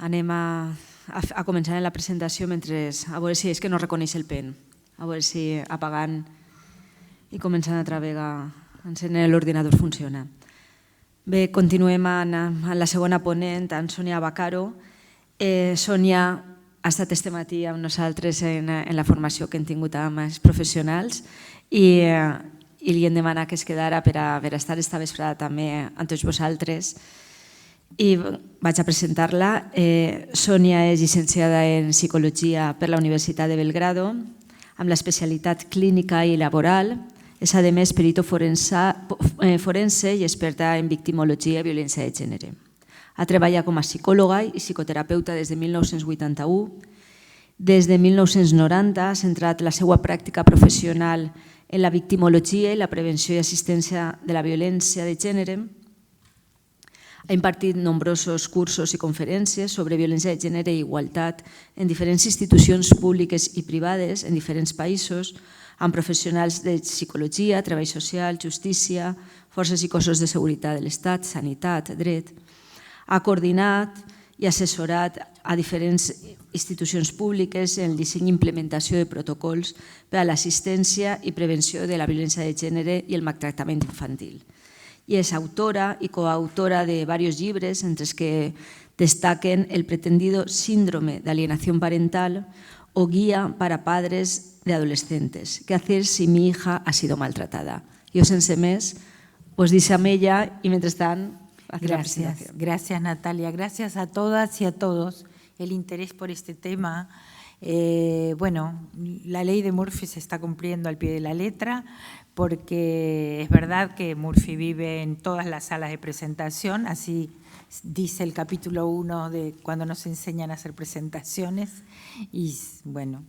Anem a començar la presentació mentre a veure si és que no reconeix el pen. A veure si apagant i començant a travegar, encendre l'ordinador funciona. Bé, continuem amb la segona ponent, en Sònia Vaccaro. Sònia ha estat este matí amb nosaltres en la formació que hem tingut amb els professionals i li hem demanat que es quedara per a estar esta vesprada també amb tots vosaltres. I vaig a presentar-la. Sònia és llicenciada en Psicologia per la Universitat de Belgrado, amb l'especialitat clínica i laboral. És, a més, perito forense i experta en victimologia i violència de gènere. Ha treballat com a psicòloga i psicoterapeuta des de 1981. Des de 1990 ha centrat la seva pràctica professional en la victimologia i la prevenció i assistència de la violència de gènere. Ha impartit nombrosos cursos i conferències sobre violència de gènere i igualtat en diferents institucions públiques i privades en diferents països, amb professionals de psicologia, treball social, justícia, forces i cossos de seguretat de l'Estat, sanitat, dret. Ha coordinat i assessorat a diferents institucions públiques en el disseny i implementació de protocols per a l'assistència i prevenció de la violència de gènere i el maltractament infantil. I és autora i coautora de diversos llibres, entre els que destaquen El pretendido síndrome de alienación parental o Guía para padres de adolescentes. ¿Qué hacer si mi hija ha sido maltratada? Jo, sense més, us deixo amb ella y mientras tanto, hacer la presentación. Gracias, Natalia. Gracias a todas y a todos el interés por este tema. Bueno, la ley de Murphy se está cumpliendo al pie de la letra, porque es verdad que Murphy vive en todas las salas de presentación, así dice el capítulo 1 de cuando nos enseñan a hacer presentaciones, y bueno,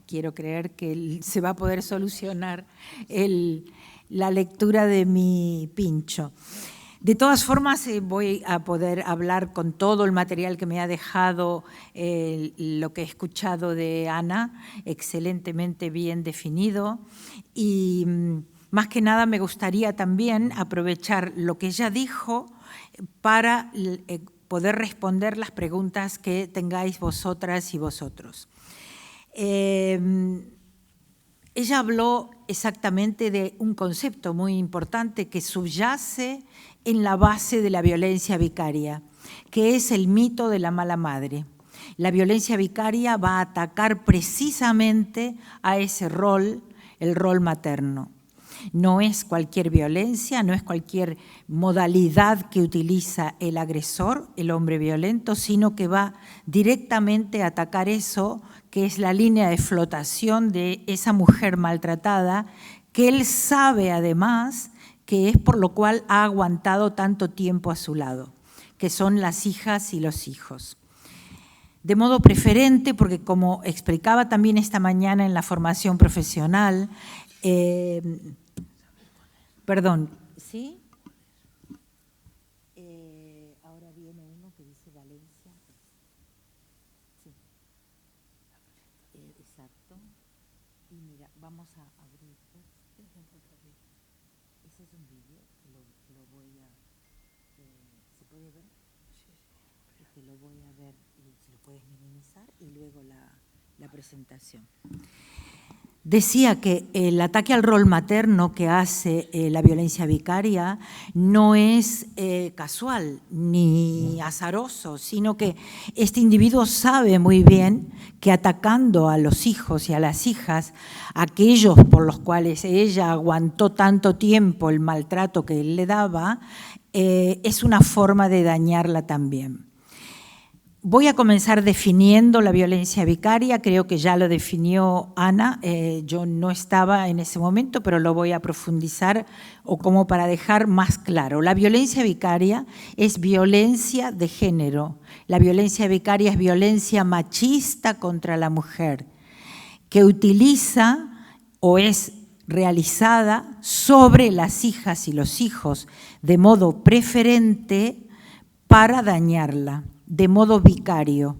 quiero creer que se va a poder solucionar la lectura de mi pincho. De todas formas, voy a poder hablar con todo el material que me ha dejado lo que he escuchado de Ana, excelentemente bien definido. Y más que nada me gustaría también aprovechar lo que ella dijo para poder responder las preguntas que tengáis vosotras y vosotros. Ella habló exactamente de un concepto muy importante que subyace en la base de la violencia vicaria, que es el mito de la mala madre. La violencia vicaria va a atacar precisamente a ese rol, el rol materno. No es cualquier violencia, no es cualquier modalidad que utiliza el agresor, el hombre violento, sino que va directamente a atacar eso, que es la línea de flotación de esa mujer maltratada, que él sabe además que es por lo cual ha aguantado tanto tiempo a su lado, que son las hijas y los hijos. De modo preferente, porque como explicaba también esta mañana en la formación profesional, perdón, ¿sí? Ahora viene uno que dice Valencia. Sí. Exacto. Y mira, vamos a abrir. Ese es un vídeo, lo voy a... ¿Se puede ver? Sí, sí. Que lo voy a ver y si lo puedes minimizar y luego la presentación. Decía que el ataque al rol materno que hace la violencia vicaria no es casual ni azaroso, sino que este individuo sabe muy bien que atacando a los hijos y a las hijas, aquellos por los cuales ella aguantó tanto tiempo el maltrato que él le daba, es una forma de dañarla también. Voy a comenzar definiendo la violencia vicaria, creo que ya lo definió Ana, yo no estaba en ese momento, pero lo voy a profundizar o como para dejar más claro. La violencia vicaria es violencia de género, la violencia vicaria es violencia machista contra la mujer, que utiliza o es realizada sobre las hijas y los hijos de modo preferente para dañarla, de modo vicario.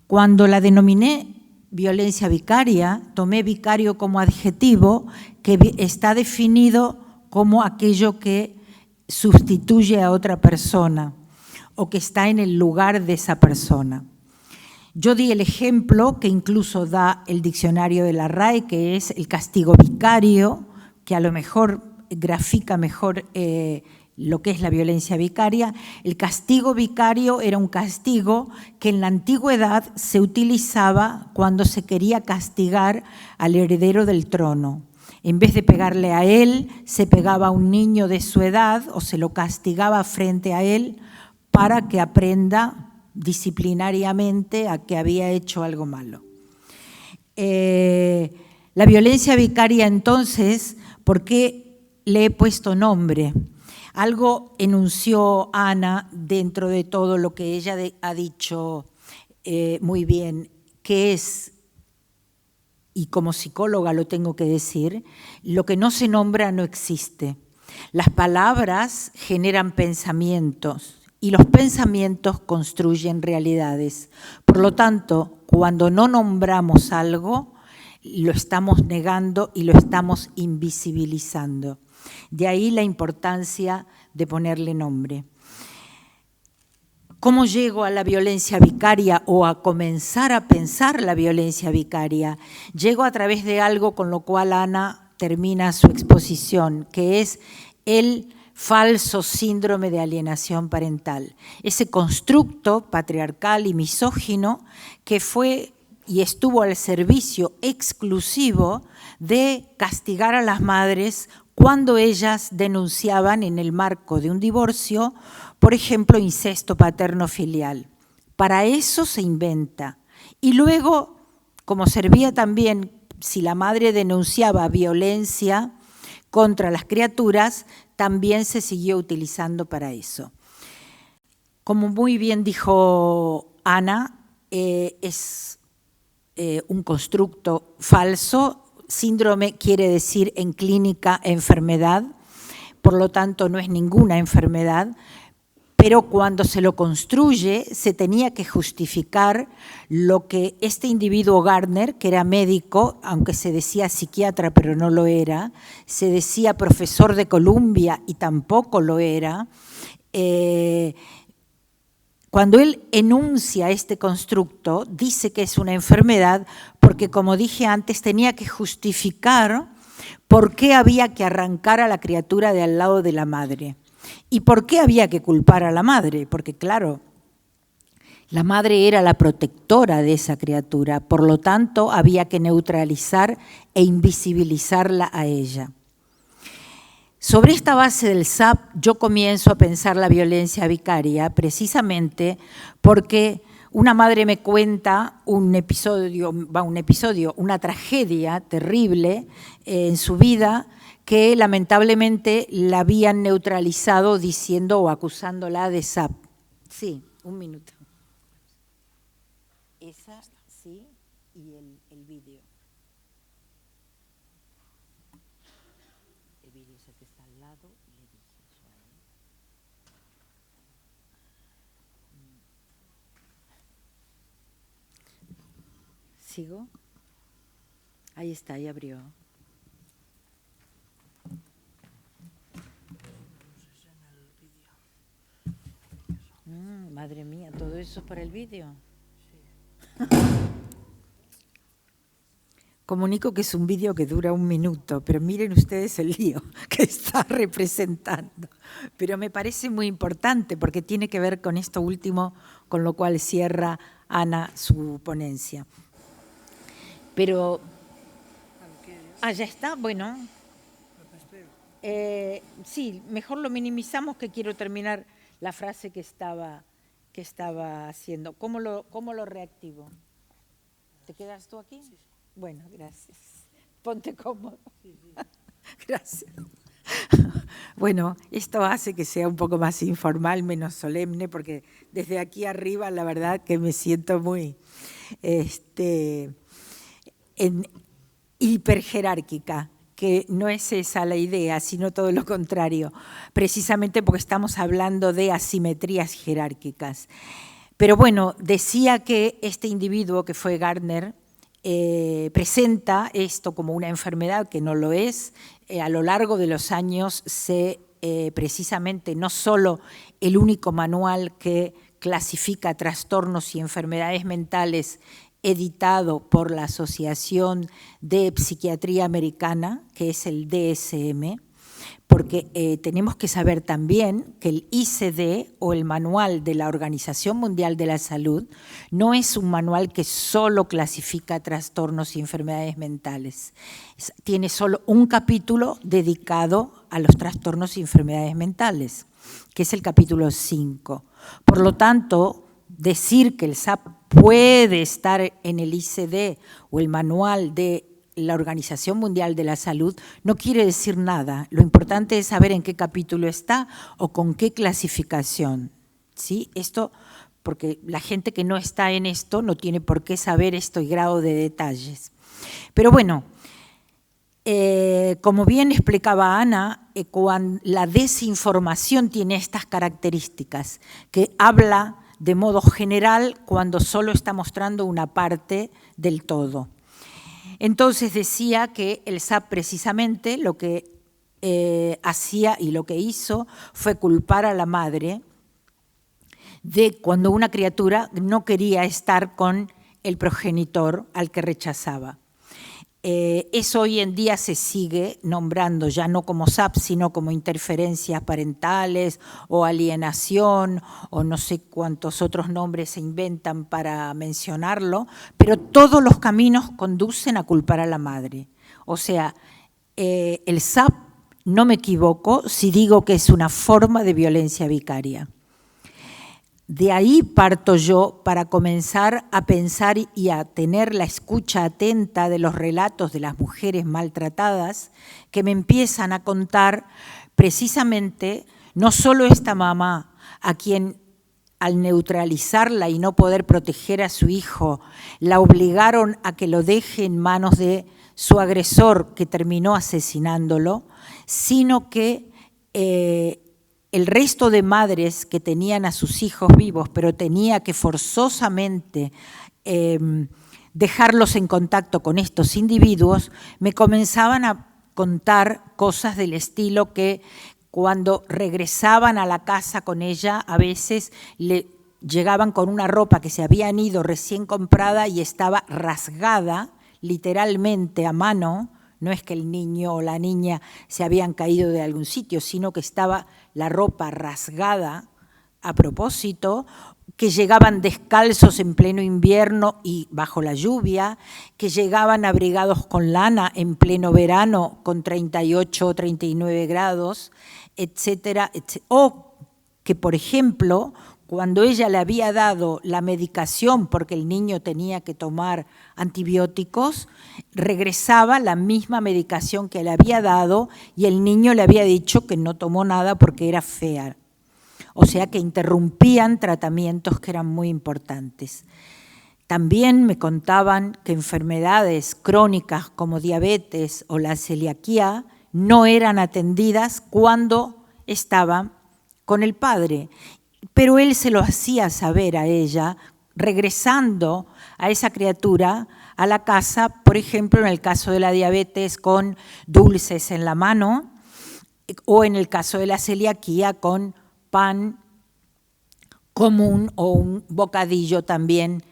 Cuando la denominé violencia vicaria, tomé vicario como adjetivo que está definido como aquello que sustituye a otra persona o que está en el lugar de esa persona. Yo di el ejemplo que incluso da el diccionario de la RAE, que es el castigo vicario, que a lo mejor grafica mejor lo que es la violencia vicaria. El castigo vicario era un castigo que en la antigüedad se utilizaba cuando se quería castigar al heredero del trono. En vez de pegarle a él, se pegaba a un niño de su edad o se lo castigaba frente a él para que aprenda disciplinariamente a que había hecho algo malo. La violencia vicaria entonces, ¿por qué le he puesto nombre? Algo enunció Ana dentro de todo lo que ella ha dicho muy bien, que es, y como psicóloga lo tengo que decir, lo que no se nombra no existe. Las palabras generan pensamientos y los pensamientos construyen realidades. Por lo tanto, cuando no nombramos algo, lo estamos negando y lo estamos invisibilizando. De ahí la importancia de ponerle nombre. ¿Cómo llego a la violencia vicaria o a comenzar a pensar la violencia vicaria? Llego a través de algo con lo cual Ana termina su exposición, que es el falso síndrome de alienación parental. Ese constructo patriarcal y misógino que fue y estuvo al servicio exclusivo de castigar a las madres cuando ellas denunciaban en el marco de un divorcio, por ejemplo, incesto paterno-filial. Para eso se inventa. Y luego, como servía también, si la madre denunciaba violencia contra las criaturas, también se siguió utilizando para eso. Como muy bien dijo Ana, es un constructo falso. Síndrome quiere decir en clínica enfermedad, por lo tanto no es ninguna enfermedad, pero cuando se lo construye se tenía que justificar lo que este individuo Gardner, que era médico, aunque se decía psiquiatra pero no lo era, se decía profesor de Columbia y tampoco lo era, cuando él enuncia este constructo, dice que es una enfermedad porque, como dije antes, tenía que justificar por qué había que arrancar a la criatura de al lado de la madre. ¿Y por qué había que culpar a la madre? Porque, claro, la madre era la protectora de esa criatura, por lo tanto, había que neutralizar e invisibilizarla a ella. Sobre esta base del SAP, yo comienzo a pensar la violencia vicaria precisamente porque una madre me cuenta una tragedia terrible en su vida que lamentablemente la habían neutralizado diciendo o acusándola de SAP. Sí, un minuto. Esa, sí, y el vídeo. El vídeo es el que está al lado, le dije eso a él. ¿Sigo? Ahí está, ahí abrió. Madre mía, ¿todo eso es para el vídeo? Sí. Comunico que es un vídeo que dura 1 minuto, pero miren ustedes el lío que está representando. Pero me parece muy importante porque tiene que ver con esto último, con lo cual cierra Ana su ponencia. Pero... ya está, bueno. Sí, mejor lo minimizamos, que quiero terminar la frase que estaba haciendo. ¿Cómo lo reactivo? ¿Te quedas tú aquí? Sí. Bueno, gracias. Ponte cómodo. Sí. Gracias. Bueno, esto hace que sea un poco más informal, menos solemne, porque desde aquí arriba la verdad que me siento muy hiperjerárquica, que no es esa la idea, sino todo lo contrario, precisamente porque estamos hablando de asimetrías jerárquicas. Pero bueno, decía que este individuo que fue Gardner presenta esto como una enfermedad que no lo es. A lo largo de los años precisamente no solo el único manual que clasifica trastornos y enfermedades mentales, editado por la Asociación de Psiquiatría Americana, que es el DSM, porque tenemos que saber también que el ICD, o el Manual de la Organización Mundial de la Salud, no es un manual que solo clasifica trastornos y enfermedades mentales. Tiene solo un capítulo dedicado a los trastornos y enfermedades mentales, que es el capítulo 5. Por lo tanto, decir que el SAP puede estar en el ICD o el Manual de la Organización Mundial de la Salud no quiere decir nada. Lo importante es saber en qué capítulo está o con qué clasificación, ¿sí? Esto, porque la gente que no está en esto no tiene por qué saber este grado de detalles. Pero bueno, como bien explicaba Ana, cuando la desinformación tiene estas características, que habla de modo general cuando solo está mostrando una parte del todo. Entonces decía que el SAP precisamente lo que hacía y lo que hizo fue culpar a la madre de cuando una criatura no quería estar con el progenitor al que rechazaba. Eso hoy en día se sigue nombrando, ya no como SAP, sino como interferencias parentales o alienación o no sé cuántos otros nombres se inventan para mencionarlo, pero todos los caminos conducen a culpar a la madre. O sea, el SAP, no me equivoco si digo que es una forma de violencia vicaria. De ahí parto yo para comenzar a pensar y a tener la escucha atenta de los relatos de las mujeres maltratadas que me empiezan a contar precisamente no solo esta mamá a quien al neutralizarla y no poder proteger a su hijo la obligaron a que lo deje en manos de su agresor que terminó asesinándolo, sino que el resto de madres que tenían a sus hijos vivos, pero tenía que forzosamente dejarlos en contacto con estos individuos, me comenzaban a contar cosas del estilo que cuando regresaban a la casa con ella, a veces le llegaban con una ropa que se habían ido recién comprada y estaba rasgada, literalmente a mano. No es que el niño o la niña se habían caído de algún sitio, sino que estaba la ropa rasgada a propósito, que llegaban descalzos en pleno invierno y bajo la lluvia, que llegaban abrigados con lana en pleno verano con 38 o 39 grados, etcétera, etcétera. O que, por ejemplo, cuando ella le había dado la medicación porque el niño tenía que tomar antibióticos, regresaba la misma medicación que le había dado y el niño le había dicho que no tomó nada porque era fea. O sea que interrumpían tratamientos que eran muy importantes. También me contaban que enfermedades crónicas como diabetes o la celiaquía no eran atendidas cuando estaban con el padre. Pero él se lo hacía saber a ella, regresando a esa criatura a la casa, por ejemplo, en el caso de la diabetes con dulces en la mano, o en el caso de la celiaquía con pan común o un bocadillo también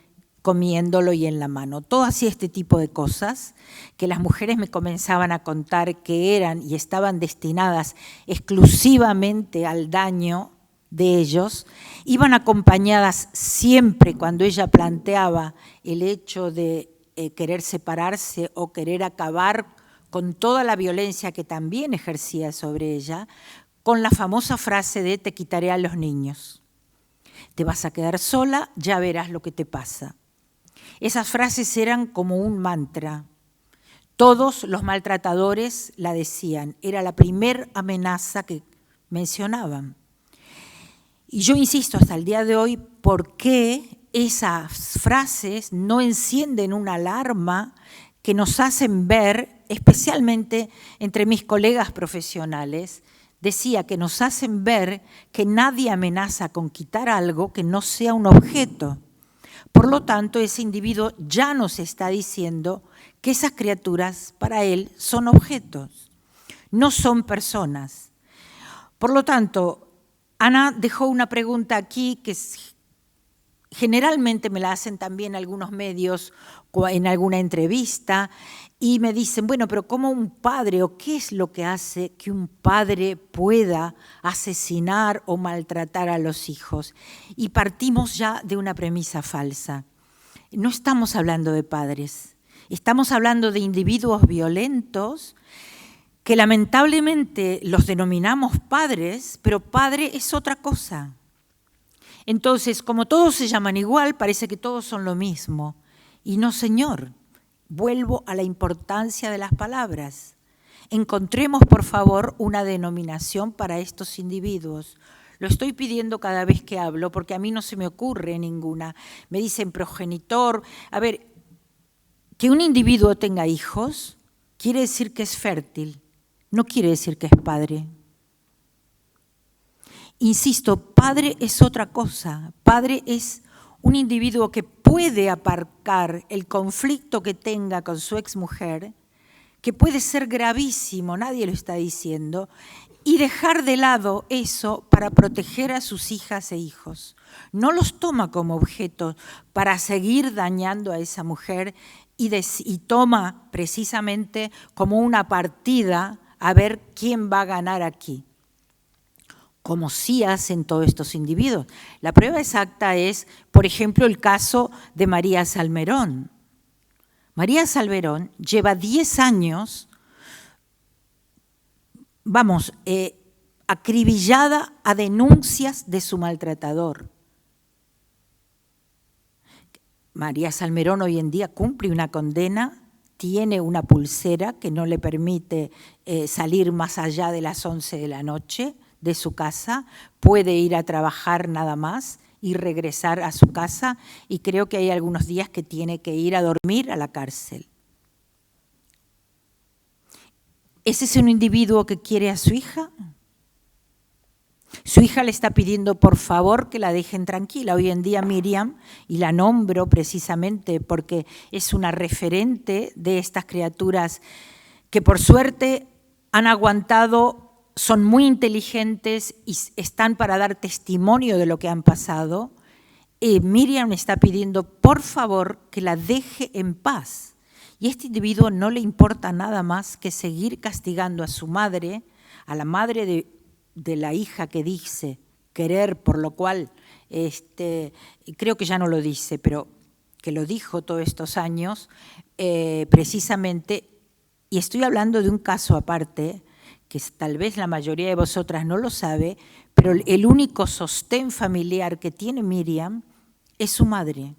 comiéndolo y en la mano. Todo así este tipo de cosas que las mujeres me comenzaban a contar que eran y estaban destinadas exclusivamente al daño de ellos, iban acompañadas siempre cuando ella planteaba el hecho de querer separarse o querer acabar con toda la violencia que también ejercía sobre ella, con la famosa frase de te quitaré a los niños. Te vas a quedar sola, ya verás lo que te pasa. Esas frases eran como un mantra. Todos los maltratadores la decían, era la primer amenaza que mencionaban. Y yo insisto hasta el día de hoy, ¿por qué esas frases no encienden una alarma que nos hacen ver, especialmente entre mis colegas profesionales, decía que nos hacen ver que nadie amenaza con quitar algo que no sea un objeto? Por lo tanto, ese individuo ya nos está diciendo que esas criaturas para él son objetos, no son personas. Por lo tanto, Ana dejó una pregunta aquí que generalmente me la hacen también algunos medios en alguna entrevista y me dicen, bueno, pero ¿cómo un padre o qué es lo que hace que un padre pueda asesinar o maltratar a los hijos? Y partimos ya de una premisa falsa. No estamos hablando de padres, estamos hablando de individuos violentos que lamentablemente los denominamos padres, pero padre es otra cosa. Entonces, como todos se llaman igual, parece que todos son lo mismo. Y no, señor, vuelvo a la importancia de las palabras. Encontremos, por favor, una denominación para estos individuos. Lo estoy pidiendo cada vez que hablo, porque a mí no se me ocurre ninguna. Me dicen progenitor. A ver, que un individuo tenga hijos quiere decir que es fértil, no quiere decir que es padre. Insisto, padre es otra cosa. Padre es un individuo que puede aparcar el conflicto que tenga con su exmujer, que puede ser gravísimo, nadie lo está diciendo, y dejar de lado eso para proteger a sus hijas e hijos. No los toma como objetos para seguir dañando a esa mujer y toma precisamente como una partida a ver quién va a ganar aquí, como sí hacen todos estos individuos. La prueba exacta es, por ejemplo, el caso de María Salmerón. María Salmerón lleva 10 años, acribillada a denuncias de su maltratador. María Salmerón hoy en día cumple una condena, tiene una pulsera que no le permite salir más allá de las 11 de la noche de su casa, puede ir a trabajar nada más y regresar a su casa, y creo que hay algunos días que tiene que ir a dormir a la cárcel. ¿Ese es un individuo que quiere a su hija? Su hija le está pidiendo por favor que la dejen tranquila. Hoy en día Miriam, y la nombro precisamente porque es una referente de estas criaturas que por suerte han aguantado, son muy inteligentes y están para dar testimonio de lo que han pasado. Miriam está pidiendo por favor que la deje en paz. Y a este individuo no le importa nada más que seguir castigando a su madre, a la madre de la hija que dice querer, por lo cual, creo que ya no lo dice, pero que lo dijo todos estos años, precisamente, y estoy hablando de un caso aparte, que tal vez la mayoría de vosotras no lo sabe, pero el único sostén familiar que tiene Miriam es su madre.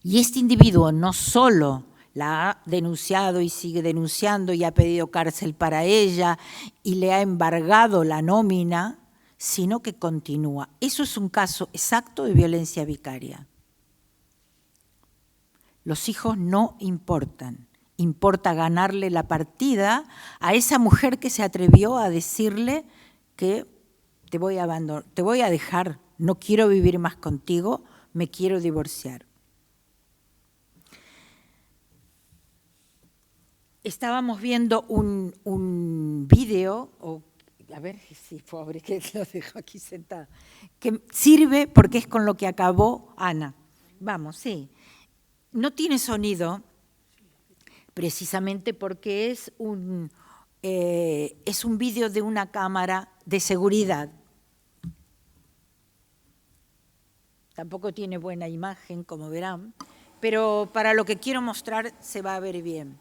Y este individuo no solo la ha denunciado y sigue denunciando y ha pedido cárcel para ella y le ha embargado la nómina, sino que continúa. Eso es un caso exacto de violencia vicaria. Los hijos no importan. Importa ganarle la partida a esa mujer que se atrevió a decirle que te voy a abandonar, te voy a dejar, no quiero vivir más contigo, me quiero divorciar. Estábamos viendo un vídeo, a ver si pobre que lo dejo aquí sentada, que sirve porque es con lo que acabó Ana. Vamos, sí. No tiene sonido, precisamente porque es un vídeo de una cámara de seguridad. Tampoco tiene buena imagen, como verán, pero para lo que quiero mostrar se va a ver bien.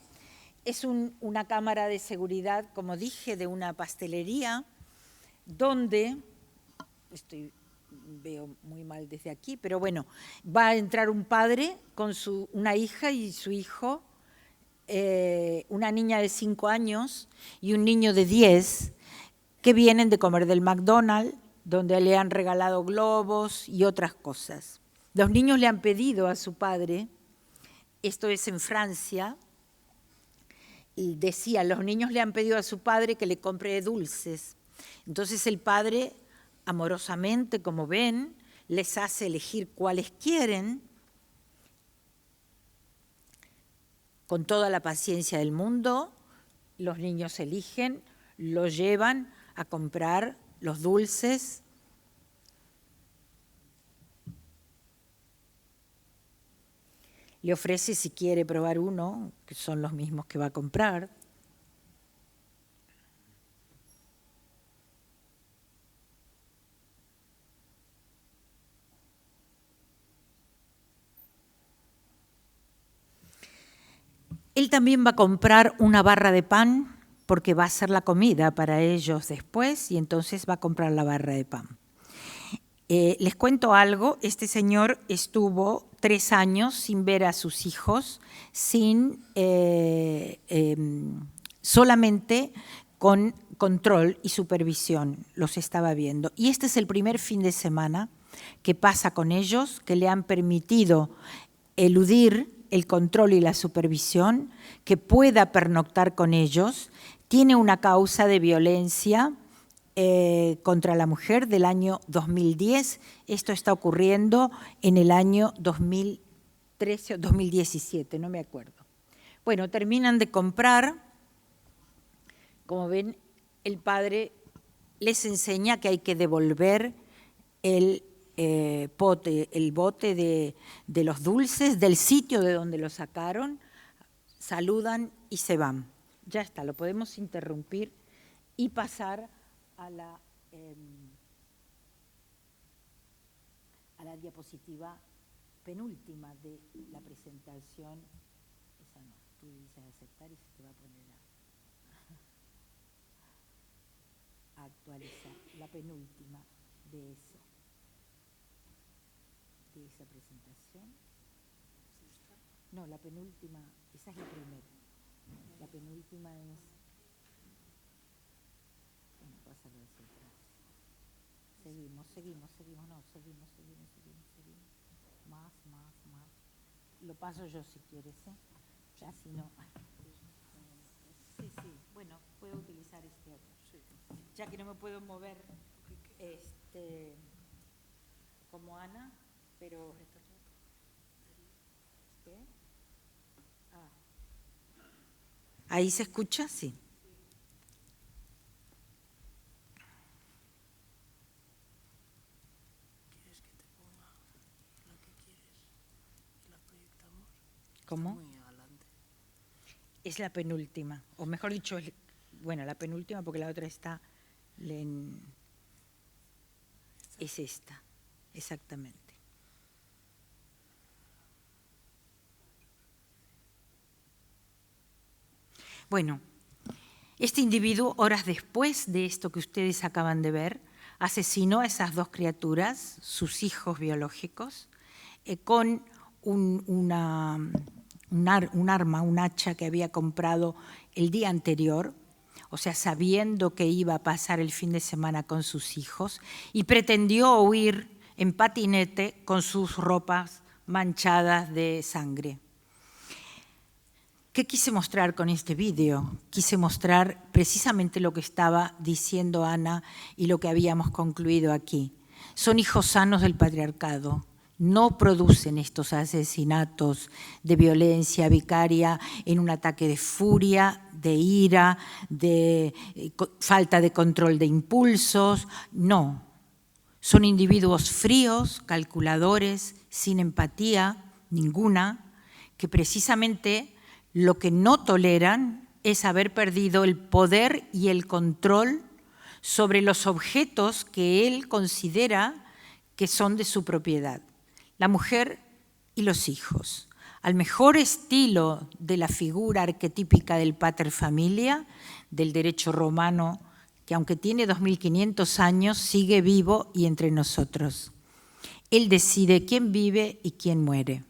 Es una cámara de seguridad, como dije, de una pastelería, donde, veo muy mal desde aquí, pero bueno, va a entrar un padre con una hija y su hijo, una niña de 5 años y un niño de 10, que vienen de comer del McDonald's, donde le han regalado globos y otras cosas. Los niños le han pedido a su padre, esto es en Francia, y decía, los niños le han pedido a su padre que le compre dulces. Entonces el padre, amorosamente, como ven, les hace elegir cuáles quieren, con toda la paciencia del mundo. Los niños eligen, los llevan a comprar los dulces. le ofrece si quiere probar uno, que son los mismos que va a comprar. Él también va a comprar una barra de pan porque va a hacer la comida para ellos después y entonces va a comprar la barra de pan. Les cuento algo, este señor estuvo 3 años sin ver a sus hijos, solamente con control y supervisión, los estaba viendo. Y este es el primer fin de semana que pasa con ellos, que le han permitido eludir el control y la supervisión, que pueda pernoctar con ellos. Tiene una causa de violencia contra la mujer del año 2010. Esto está ocurriendo en el año 2013 o 2017, no me acuerdo. Bueno, terminan de comprar. Como ven, el padre les enseña que hay que devolver el bote de los dulces del sitio de donde lo sacaron, saludan y se van. Ya está, lo podemos interrumpir y pasar a la diapositiva penúltima de la presentación. Esa no, tú dices aceptar y se te va a poner a actualizar la penúltima de eso. De esa presentación. No, la penúltima, esa es la primera. La penúltima es... Bueno, pásalo hacia atrás. Seguimos. Más. Lo paso yo si quieres, ¿eh? Ya si no... Sí, bueno, puedo utilizar este otro. Ya que no me puedo mover como Ana, pero... ¿Qué? ¿Ahí se escucha? Sí. ¿Quieres que te ponga la que quieres y la proyectamos? ¿Cómo? Está muy adelante. Es la penúltima, o mejor dicho, bueno, la penúltima porque la otra está es esta, exactamente. Bueno, este individuo, horas después de esto que ustedes acaban de ver, asesinó a esas 2 criaturas, sus hijos biológicos, con un arma, un hacha que había comprado el día anterior, o sea, sabiendo que iba a pasar el fin de semana con sus hijos, y pretendió huir en patinete con sus ropas manchadas de sangre. ¿Qué quise mostrar con este vídeo? Quise mostrar precisamente lo que estaba diciendo Ana y lo que habíamos concluido aquí. Son hijos sanos del patriarcado. No producen estos asesinatos de violencia vicaria en un ataque de furia, de ira, de falta de control de impulsos. No. Son individuos fríos, calculadores, sin empatía ninguna, que precisamente lo que no toleran es haber perdido el poder y el control sobre los objetos que él considera que son de su propiedad, la mujer y los hijos, al mejor estilo de la figura arquetípica del pater familia, del derecho romano, que aunque tiene 2500 años, sigue vivo y entre nosotros. Él decide quién vive y quién muere.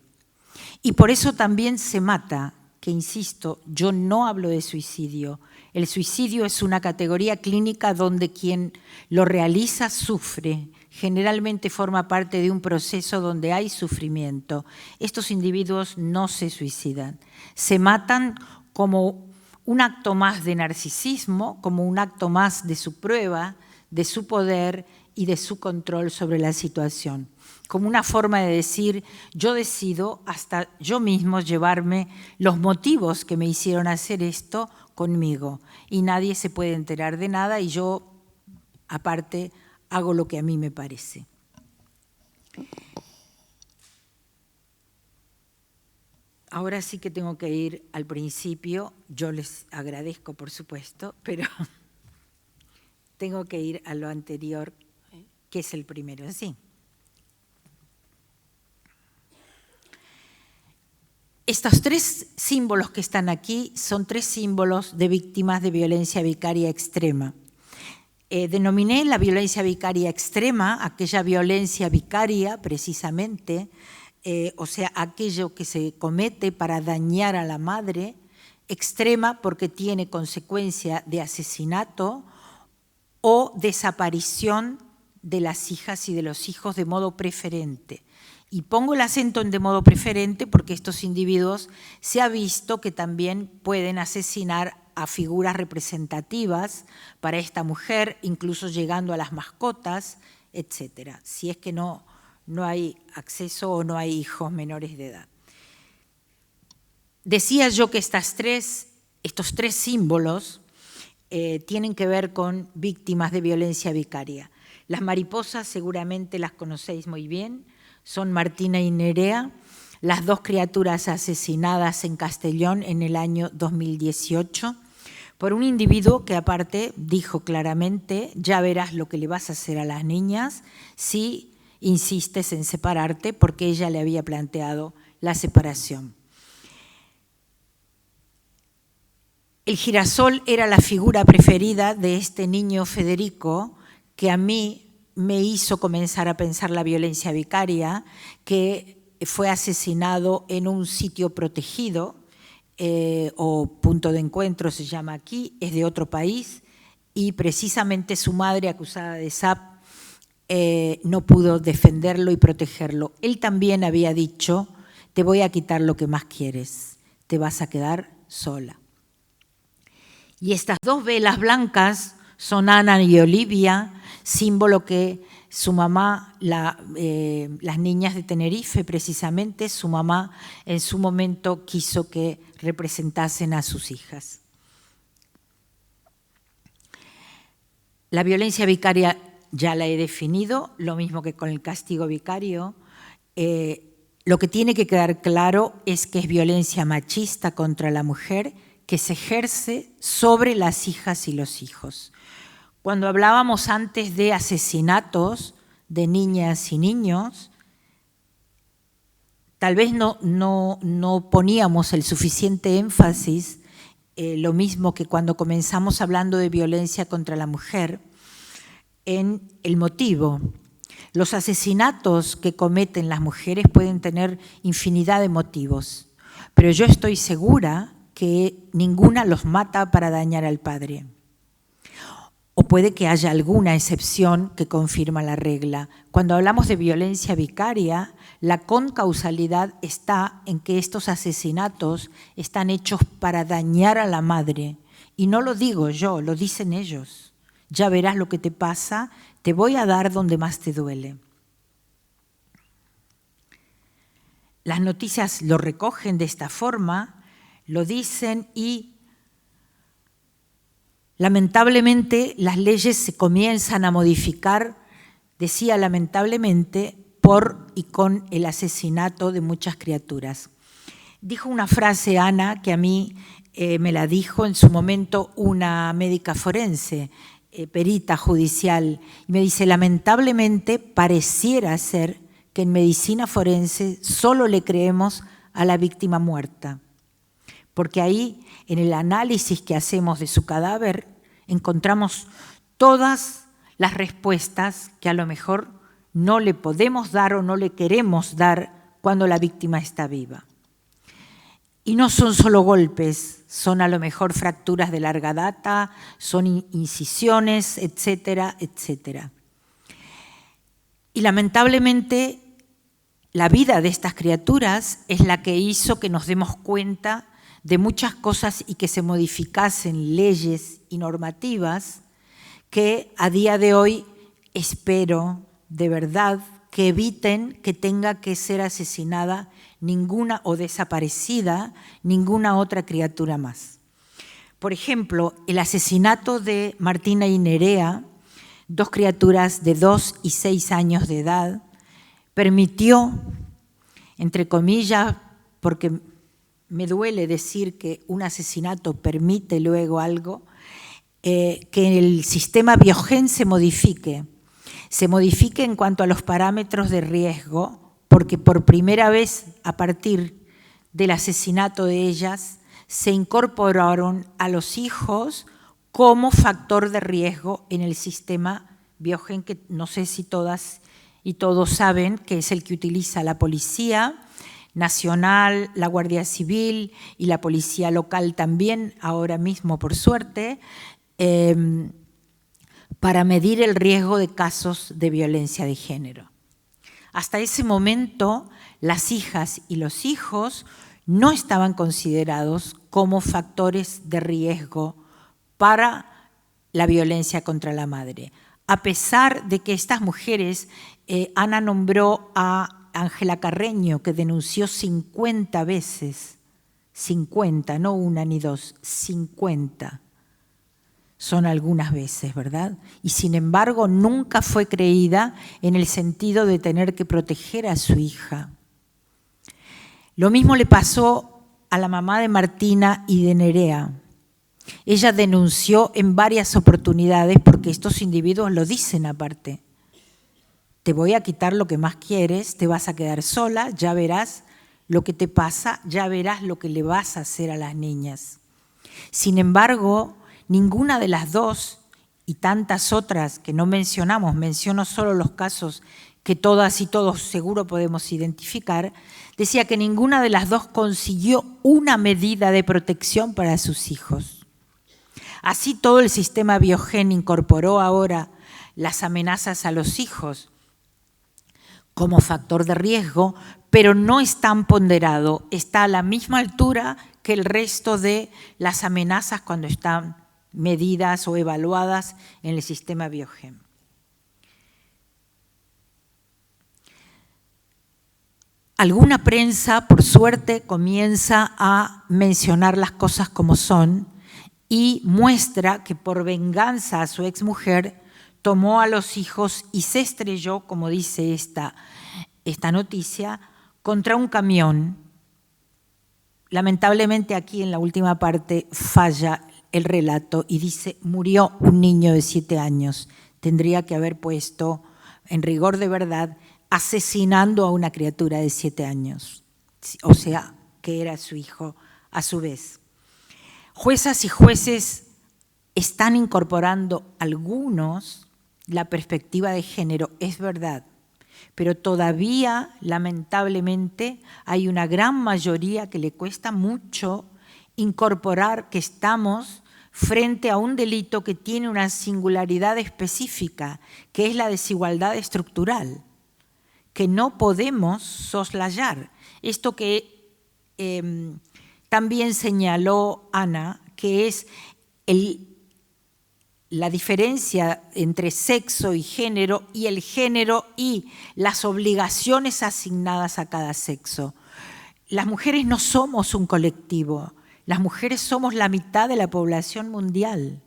Y por eso también se mata, que insisto, yo no hablo de suicidio. El suicidio es una categoría clínica donde quien lo realiza sufre, generalmente forma parte de un proceso donde hay sufrimiento. Estos individuos no se suicidan, se matan como un acto más de narcisismo, como un acto más de su prueba, de su poder y de su control sobre la situación, como una forma de decir, yo decido hasta yo mismo llevarme los motivos que me hicieron hacer esto conmigo y nadie se puede enterar de nada y yo, aparte, hago lo que a mí me parece. Ahora sí que tengo que ir al principio. Yo les agradezco, por supuesto, pero tengo que ir a lo anterior, que es el primero en sí. Estos 3 símbolos que están aquí son 3 símbolos de víctimas de violencia vicaria extrema. Denominé la violencia vicaria extrema, aquella violencia vicaria precisamente, o sea, aquello que se comete para dañar a la madre, extrema porque tiene consecuencia de asesinato o desaparición de las hijas y de los hijos de modo preferente. Y pongo el acento en de modo preferente porque estos individuos se ha visto que también pueden asesinar a figuras representativas para esta mujer, incluso llegando a las mascotas, etcétera, si es que no hay acceso o no hay hijos menores de edad. Decía yo que estos 3 símbolos tienen que ver con víctimas de violencia vicaria. Las mariposas seguramente las conocéis muy bien, son Martina y Nerea, las 2 criaturas asesinadas en Castellón en el año 2018, por un individuo que aparte dijo claramente, ya verás lo que le vas a hacer a las niñas si insistes en separarte, porque ella le había planteado la separación. El girasol era la figura preferida de este niño Federico, que a mí me hizo comenzar a pensar la violencia vicaria, que fue asesinado en un sitio protegido, o punto de encuentro se llama aquí, es de otro país, y precisamente su madre, acusada de SAP, no pudo defenderlo y protegerlo. Él también había dicho, te voy a quitar lo que más quieres, te vas a quedar sola. Y estas 2 velas blancas son Ana y Olivia, símbolo que su mamá, las niñas de Tenerife precisamente, su mamá en su momento quiso que representasen a sus hijas. La violencia vicaria ya la he definido, lo mismo que con el castigo vicario. Lo que tiene que quedar claro es que es violencia machista contra la mujer que se ejerce sobre las hijas y los hijos. Cuando hablábamos antes de asesinatos de niñas y niños, tal vez no poníamos el suficiente énfasis, lo mismo que cuando comenzamos hablando de violencia contra la mujer, en el motivo. Los asesinatos que cometen las mujeres pueden tener infinidad de motivos, pero yo estoy segura que ninguna los mata para dañar al padre. O puede que haya alguna excepción que confirma la regla. Cuando hablamos de violencia vicaria, la concausalidad está en que estos asesinatos están hechos para dañar a la madre. Y no lo digo yo, lo dicen ellos. Ya verás lo que te pasa, te voy a dar donde más te duele. Las noticias lo recogen de esta forma, lo dicen y lamentablemente las leyes se comienzan a modificar, decía lamentablemente, por y con el asesinato de muchas criaturas. Dijo una frase Ana que a mí me la dijo en su momento una médica forense, perita judicial, y me dice, lamentablemente pareciera ser que en medicina forense solo le creemos a la víctima muerta, porque ahí en el análisis que hacemos de su cadáver encontramos todas las respuestas que a lo mejor no le podemos dar o no le queremos dar cuando la víctima está viva. Y no son solo golpes, son a lo mejor fracturas de larga data, son incisiones, etcétera, etcétera. Y lamentablemente la vida de estas criaturas es la que hizo que nos demos cuenta de muchas cosas y que se modificasen leyes y normativas que a día de hoy espero de verdad que eviten que tenga que ser asesinada ninguna o desaparecida ninguna otra criatura más. Por ejemplo, el asesinato de Martina y Nerea, 2 criaturas de 2 y 6 años de edad, permitió, entre comillas, porque me duele decir que un asesinato permite luego algo, que el sistema Biogen se modifique en cuanto a los parámetros de riesgo, porque por primera vez a partir del asesinato de ellas se incorporaron a los hijos como factor de riesgo en el sistema Biogen, que no sé si todas y todos saben que es el que utiliza la Policía Nacional, la Guardia Civil y la Policía Local también, ahora mismo por suerte, para medir el riesgo de casos de violencia de género. Hasta ese momento, las hijas y los hijos no estaban considerados como factores de riesgo para la violencia contra la madre. A pesar de que estas mujeres, Ana nombró a Ángela Carreño, que denunció 50 veces, 50, no una ni dos, 50. Son algunas veces, ¿verdad? Y sin embargo nunca fue creída en el sentido de tener que proteger a su hija. Lo mismo le pasó a la mamá de Martina y de Nerea. Ella denunció en varias oportunidades, porque estos individuos lo dicen aparte. Te voy a quitar lo que más quieres, te vas a quedar sola, ya verás lo que te pasa, ya verás lo que le vas a hacer a las niñas. Sin embargo, ninguna de las dos y tantas otras que no mencionamos, menciono solo los casos que todas y todos seguro podemos identificar, decía que ninguna de las dos consiguió una medida de protección para sus hijos. Así todo el sistema Biogen incorporó ahora las amenazas a los hijos como factor de riesgo, pero no es tan ponderado, está a la misma altura que el resto de las amenazas cuando están medidas o evaluadas en el sistema Biogen. Alguna prensa, por suerte, comienza a mencionar las cosas como son y muestra que por venganza a su exmujer tomó a los hijos y se estrelló, como dice esta noticia, contra un camión. Lamentablemente aquí en la última parte falla el relato y dice, murió un niño de 7 años. Tendría que haber puesto, en rigor de verdad, asesinando a una criatura de 7 años. O sea, que era su hijo a su vez. Juezas y jueces están incorporando algunos la perspectiva de género, es verdad, pero todavía, lamentablemente, hay una gran mayoría que le cuesta mucho incorporar que estamos frente a un delito que tiene una singularidad específica, que es la desigualdad estructural, que no podemos soslayar. Esto que también señaló Ana, que es la diferencia entre sexo y género y las obligaciones asignadas a cada sexo. Las mujeres no somos un colectivo, las mujeres somos la mitad de la población mundial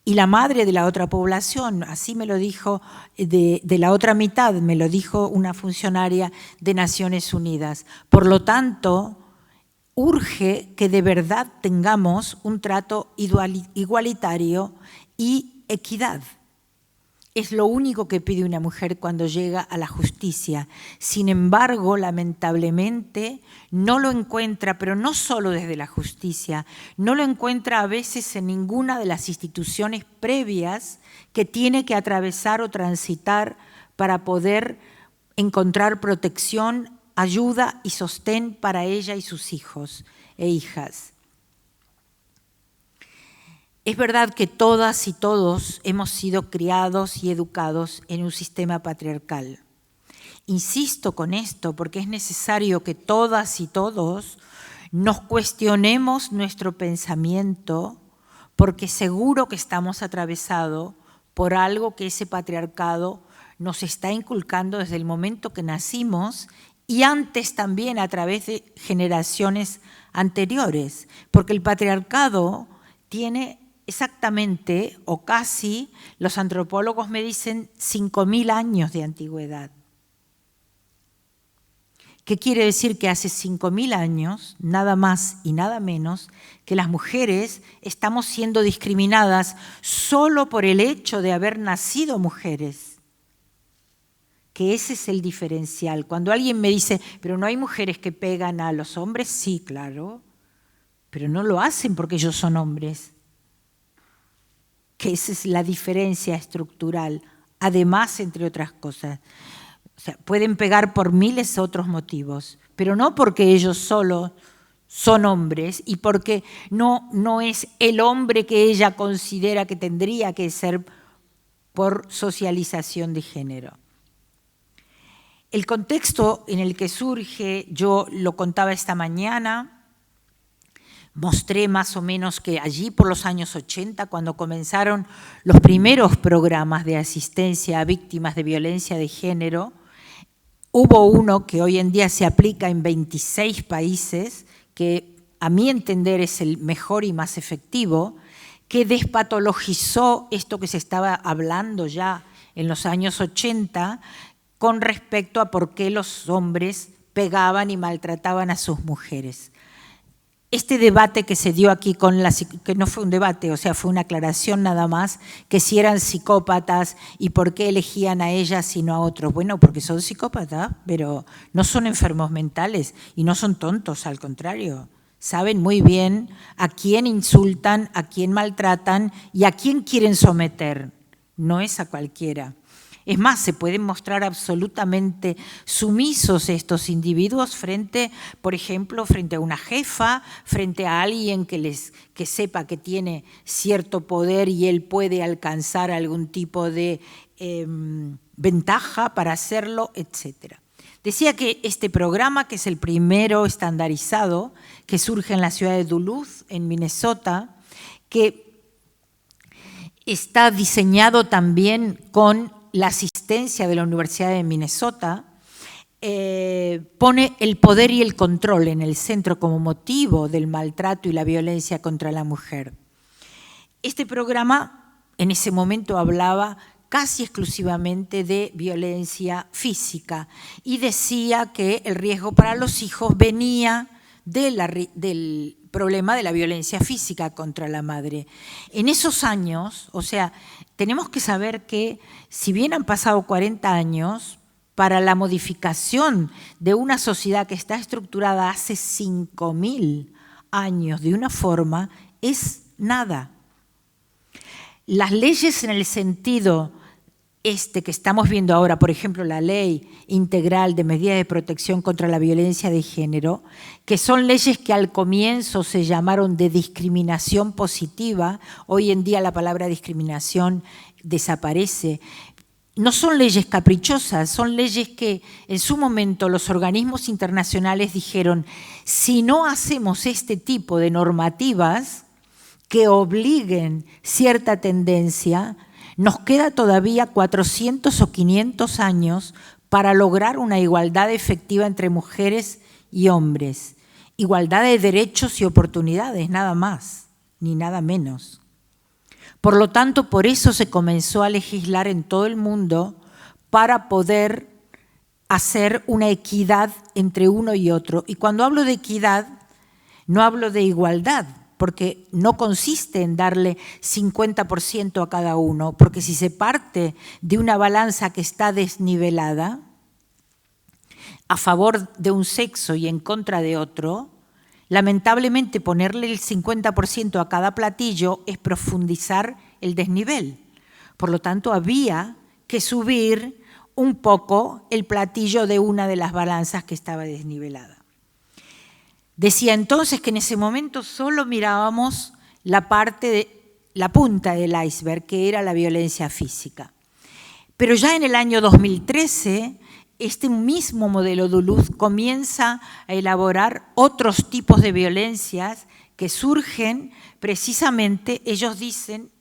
y la madre de la otra población, así me lo dijo, de la otra mitad, me lo dijo una funcionaria de Naciones Unidas. Por lo tanto, urge que de verdad tengamos un trato igualitario y equidad. Es lo único que pide una mujer cuando llega a la justicia. Sin embargo, lamentablemente, no lo encuentra, pero no solo desde la justicia, no lo encuentra a veces en ninguna de las instituciones previas que tiene que atravesar o transitar para poder encontrar protección, ayuda y sostén para ella y sus hijos e hijas. Es verdad que todas y todos hemos sido criados y educados en un sistema patriarcal. Insisto con esto porque es necesario que todas y todos nos cuestionemos nuestro pensamiento, porque seguro que estamos atravesados por algo que ese patriarcado nos está inculcando desde el momento que nacimos y antes también a través de generaciones anteriores, porque el patriarcado tiene exactamente o casi, los antropólogos me dicen, 5.000 años de antigüedad. ¿Qué quiere decir? Que hace 5.000 años, nada más y nada menos, que las mujeres estamos siendo discriminadas solo por el hecho de haber nacido mujeres. Que ese es el diferencial. Cuando alguien me dice, pero no hay mujeres que pegan a los hombres, sí, claro, pero no lo hacen porque ellos son hombres. Que esa es la diferencia estructural, además, entre otras cosas. O sea, pueden pegar por miles de otros motivos, pero no porque ellos solo son hombres y porque no es el hombre que ella considera que tendría que ser por socialización de género. El contexto en el que surge, yo lo contaba esta mañana, mostré más o menos que allí por los años 80, cuando comenzaron los primeros programas de asistencia a víctimas de violencia de género, hubo uno que hoy en día se aplica en 26 países, que a mi entender es el mejor y más efectivo, que despatologizó esto que se estaba hablando ya en los años 80 con respecto a por qué los hombres pegaban y maltrataban a sus mujeres. Este debate que se dio aquí, que no fue un debate, o sea, fue una aclaración nada más, que si eran psicópatas y por qué elegían a ellas y no a otros. Bueno, porque son psicópatas, pero no son enfermos mentales y no son tontos, al contrario. Saben muy bien a quién insultan, a quién maltratan y a quién quieren someter. No es a cualquiera. Es más, se pueden mostrar absolutamente sumisos estos individuos frente, por ejemplo, frente a una jefa, frente a alguien que sepa que tiene cierto poder y él puede alcanzar algún tipo de ventaja para hacerlo, etc. Decía que este programa, que es el primero estandarizado, que surge en la ciudad de Duluth, en Minnesota, que está diseñado también con la asistencia de la Universidad de Minnesota, pone el poder y el control en el centro como motivo del maltrato y la violencia contra la mujer. Este programa en ese momento hablaba casi exclusivamente de violencia física y decía que el riesgo para los hijos venía del problema de la violencia física contra la madre. En esos años, o sea, tenemos que saber que si bien han pasado 40 años, para la modificación de una sociedad que está estructurada hace 5.000 años de una forma, es nada. Las leyes en el sentido que estamos viendo ahora, por ejemplo, la Ley Integral de Medidas de Protección contra la Violencia de Género, que son leyes que al comienzo se llamaron de discriminación positiva, hoy en día la palabra discriminación desaparece. No son leyes caprichosas, son leyes que en su momento los organismos internacionales dijeron, si no hacemos este tipo de normativas que obliguen cierta tendencia, nos queda todavía 400 o 500 años para lograr una igualdad efectiva entre mujeres y hombres. Igualdad de derechos y oportunidades, nada más, ni nada menos. Por lo tanto, por eso se comenzó a legislar en todo el mundo para poder hacer una equidad entre uno y otro. Y cuando hablo de equidad, no hablo de igualdad, porque no consiste en darle 50% a cada uno, porque si se parte de una balanza que está desnivelada, a favor de un sexo y en contra de otro, lamentablemente ponerle el 50% a cada platillo es profundizar el desnivel. Por lo tanto, había que subir un poco el platillo de una de las balanzas que estaba desnivelada. Decía entonces que en ese momento solo mirábamos la punta del iceberg, que era la violencia física. Pero ya en el año 2013, este mismo modelo Duluth comienza a elaborar otros tipos de violencias que surgen precisamente, ellos dicen,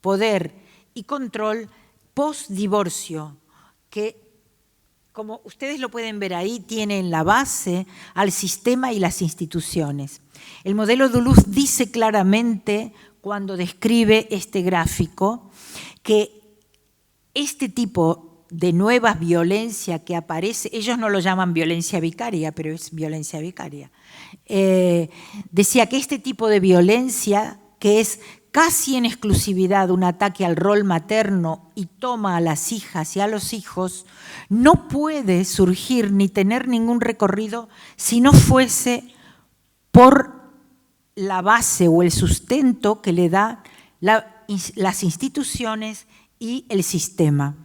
poder y control post-divorcio, que como ustedes lo pueden ver ahí, tiene en la base al sistema y las instituciones. El modelo Duluth dice claramente, cuando describe este gráfico, que este tipo de nueva violencia que aparece, ellos no lo llaman violencia vicaria, pero es violencia vicaria. Decía que este tipo de violencia, que es casi en exclusividad un ataque al rol materno y toma a las hijas y a los hijos, no puede surgir ni tener ningún recorrido si no fuese por la base o el sustento que le da las instituciones y el sistema.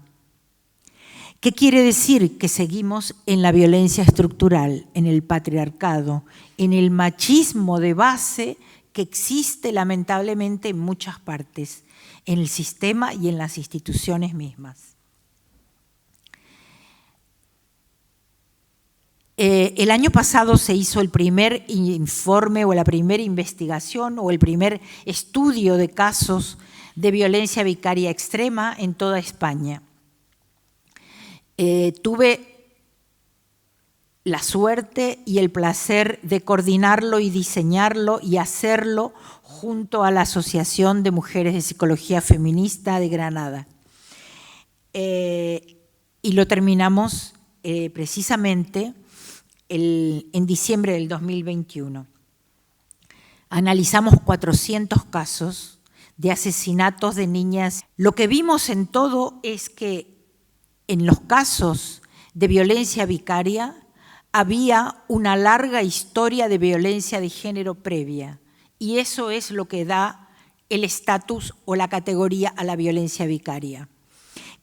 ¿Qué quiere decir? Que seguimos en la violencia estructural, en el patriarcado, en el machismo de base que existe lamentablemente en muchas partes, en el sistema y en las instituciones mismas. El año pasado se hizo el primer informe o la primera investigación o el primer estudio de casos de violencia vicaria extrema en toda España. Tuve la suerte y el placer de coordinarlo y diseñarlo y hacerlo junto a la Asociación de Mujeres de Psicología Feminista de Granada. Y lo terminamos precisamente en diciembre del 2021. Analizamos 400 casos de asesinatos de niñas. Lo que vimos en todo es que en los casos de violencia vicaria había una larga historia de violencia de género previa y eso es lo que da el estatus o la categoría a la violencia vicaria,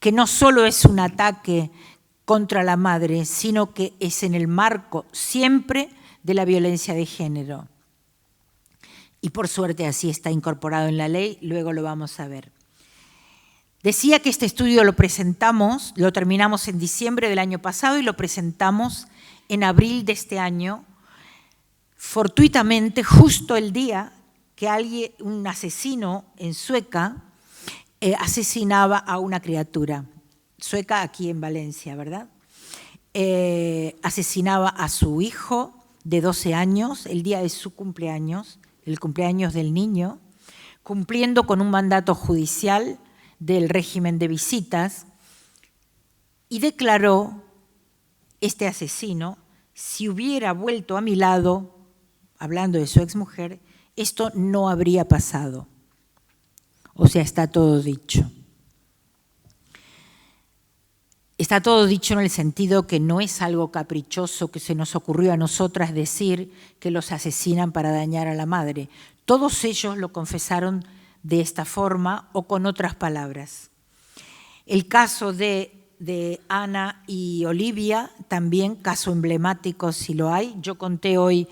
que no solo es un ataque contra la madre, sino que es en el marco siempre de la violencia de género. Y por suerte así está incorporado en la ley, luego lo vamos a ver. Decía que este estudio lo terminamos en diciembre del año pasado y lo presentamos en abril de este año, fortuitamente, justo el día que un asesino en Sueca asesinaba a una criatura. Sueca aquí en Valencia, ¿verdad? Asesinaba a su hijo de 12 años, el día de su cumpleaños, el cumpleaños del niño, cumpliendo con un mandato judicial del régimen de visitas, y declaró este asesino: si hubiera vuelto a mi lado, hablando de su exmujer, esto no habría pasado. O sea, está todo dicho. Está todo dicho en el sentido que no es algo caprichoso que se nos ocurrió a nosotras decir que los asesinan para dañar a la madre. Todos ellos lo confesaron de esta forma o con otras palabras. El caso de Ana y Olivia, también caso emblemático si lo hay. Yo conté hoy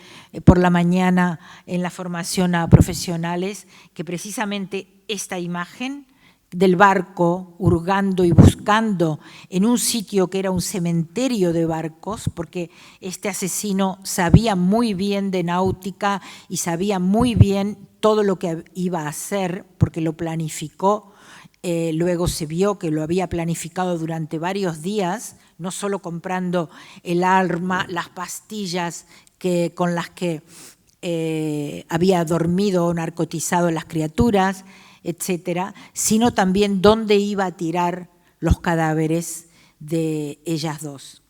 por la mañana en la formación a profesionales que precisamente esta imagen del barco hurgando y buscando en un sitio que era un cementerio de barcos, porque este asesino sabía muy bien de náutica y sabía muy bien todo lo que iba a hacer, porque lo planificó. Luego se vio que lo había planificado durante varios días, no solo comprando el arma, las pastillas con las que había dormido o narcotizado a las criaturas, etcétera, sino también dónde iba a tirar los cadáveres de ellas dos.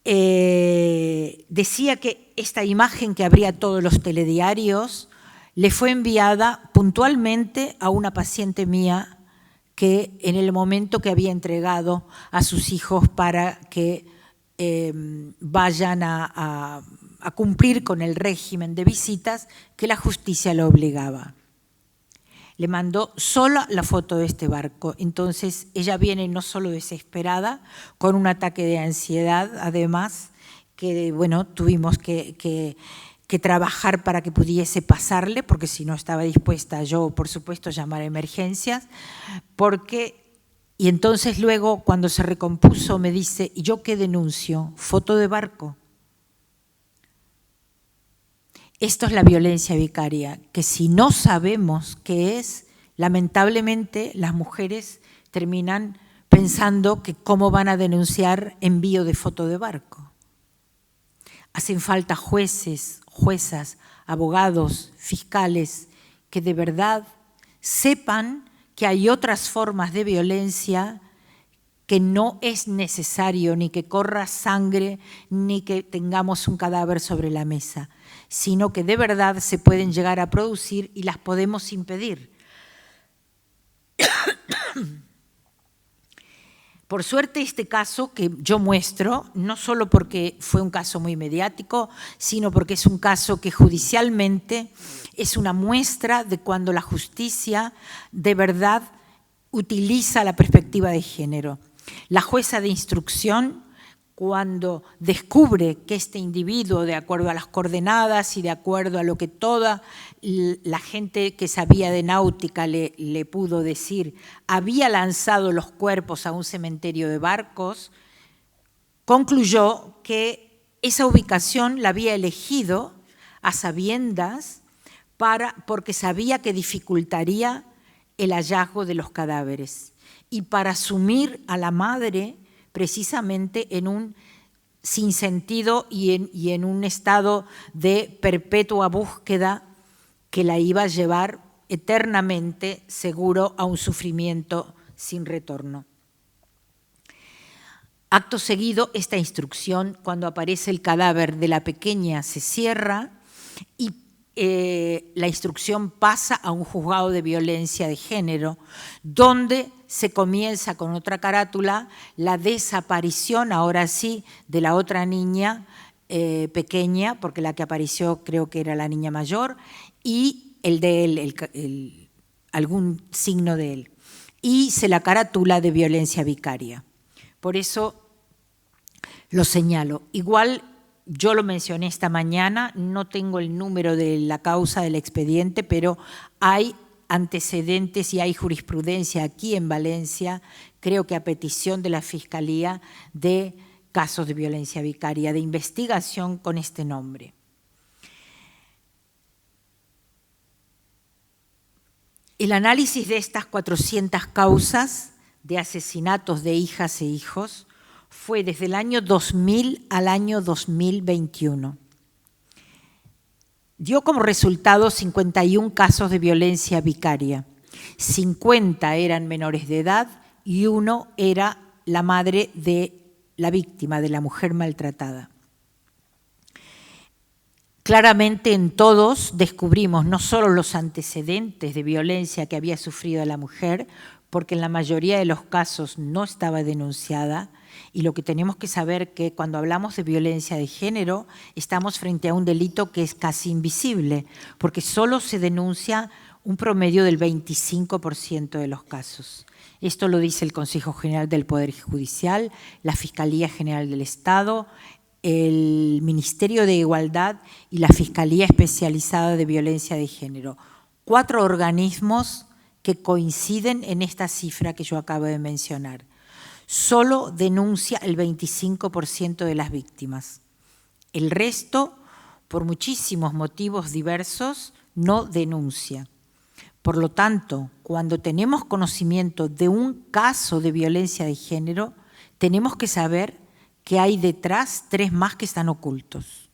Decía que esta imagen que abría todos los telediarios le fue enviada puntualmente a una paciente mía que en el momento que había entregado a sus hijos para que vayan a cumplir con el régimen de visitas que la justicia lo obligaba. Le mandó solo la foto de este barco. Entonces ella viene no solo desesperada, con un ataque de ansiedad, además, que bueno, tuvimos que trabajar para que pudiese pasarle, porque si no estaba dispuesta yo, por supuesto, a llamar a emergencias, y entonces luego cuando se recompuso me dice: ¿y yo qué denuncio? ¿Foto de barco? Esto es la violencia vicaria, que si no sabemos qué es, lamentablemente las mujeres terminan pensando que cómo van a denunciar envío de foto de barco. Hacen falta jueces, juezas, abogados, fiscales, que de verdad sepan que hay otras formas de violencia que no es necesario ni que corra sangre ni que tengamos un cadáver sobre la mesa, sino que de verdad se pueden llegar a producir y las podemos impedir. Por suerte, este caso que yo muestro, no solo porque fue un caso muy mediático, sino porque es un caso que judicialmente es una muestra de cuando la justicia de verdad utiliza la perspectiva de género. La jueza de instrucción, cuando descubre que este individuo, de acuerdo a las coordenadas y de acuerdo a lo que toda la gente que sabía de náutica le pudo decir, había lanzado los cuerpos a un cementerio de barcos, concluyó que esa ubicación la había elegido a sabiendas porque sabía que dificultaría el hallazgo de los cadáveres y para sumir a la madre precisamente en un sinsentido y en un estado de perpetua búsqueda que la iba a llevar eternamente, seguro, a un sufrimiento sin retorno. Acto seguido, esta instrucción, cuando aparece el cadáver de la pequeña, se cierra y la instrucción pasa a un juzgado de violencia de género, donde se comienza con otra carátula la desaparición, ahora sí, de la otra niña pequeña, porque la que apareció creo que era la niña mayor, y el de él, algún signo de él. Y se la carátula de violencia vicaria. Por eso lo señalo. Igual yo lo mencioné esta mañana, no tengo el número de la causa del expediente, pero hay antecedentes y hay jurisprudencia aquí en Valencia, creo que a petición de la Fiscalía, de casos de violencia vicaria, de investigación con este nombre. El análisis de estas 400 causas de asesinatos de hijas e hijos fue desde el año 2000 al año 2021. Dio como resultado 51 casos de violencia vicaria. 50 eran menores de edad y 1 era la madre de la víctima, de la mujer maltratada. Claramente en todos descubrimos no solo los antecedentes de violencia que había sufrido la mujer, porque en la mayoría de los casos no estaba denunciada, y lo que tenemos que saber que cuando hablamos de violencia de género estamos frente a un delito que es casi invisible, porque solo se denuncia un promedio del 25% de los casos. Esto lo dice el Consejo General del Poder Judicial, la Fiscalía General del Estado, el Ministerio de Igualdad y la Fiscalía Especializada de Violencia de Género. 4 organismos que coinciden en esta cifra que yo acabo de mencionar. Solo denuncia el 25% de las víctimas. El resto, por muchísimos motivos diversos, no denuncia. Por lo tanto, cuando tenemos conocimiento de un caso de violencia de género, tenemos que saber que hay detrás 3 más que están ocultos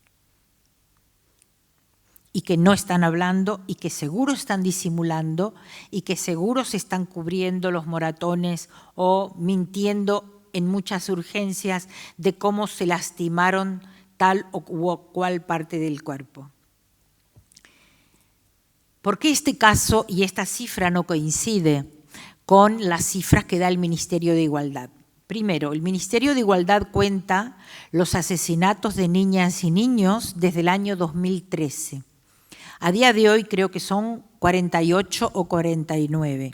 y que no están hablando y que seguro están disimulando y que seguro se están cubriendo los moratones o mintiendo en muchas urgencias de cómo se lastimaron tal o cual parte del cuerpo. ¿Por qué este caso y esta cifra no coincide con las cifras que da el Ministerio de Igualdad? Primero, el Ministerio de Igualdad cuenta los asesinatos de niñas y niños desde el año 2013. A día de hoy creo que son 48 o 49.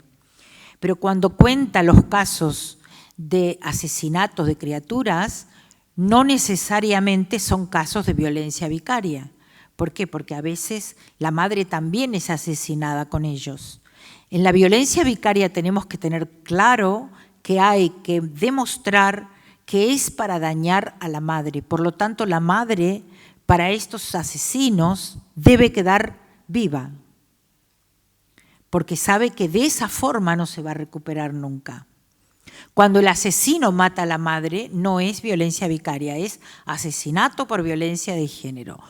Pero cuando cuenta los casos de asesinatos de criaturas, no necesariamente son casos de violencia vicaria. ¿Por qué? Porque a veces la madre también es asesinada con ellos. En la violencia vicaria tenemos que tener claro que hay que demostrar que es para dañar a la madre. Por lo tanto, la madre, para estos asesinos, debe quedar viva, porque sabe que de esa forma no se va a recuperar nunca. Cuando el asesino mata a la madre, no es violencia vicaria, es asesinato por violencia de género.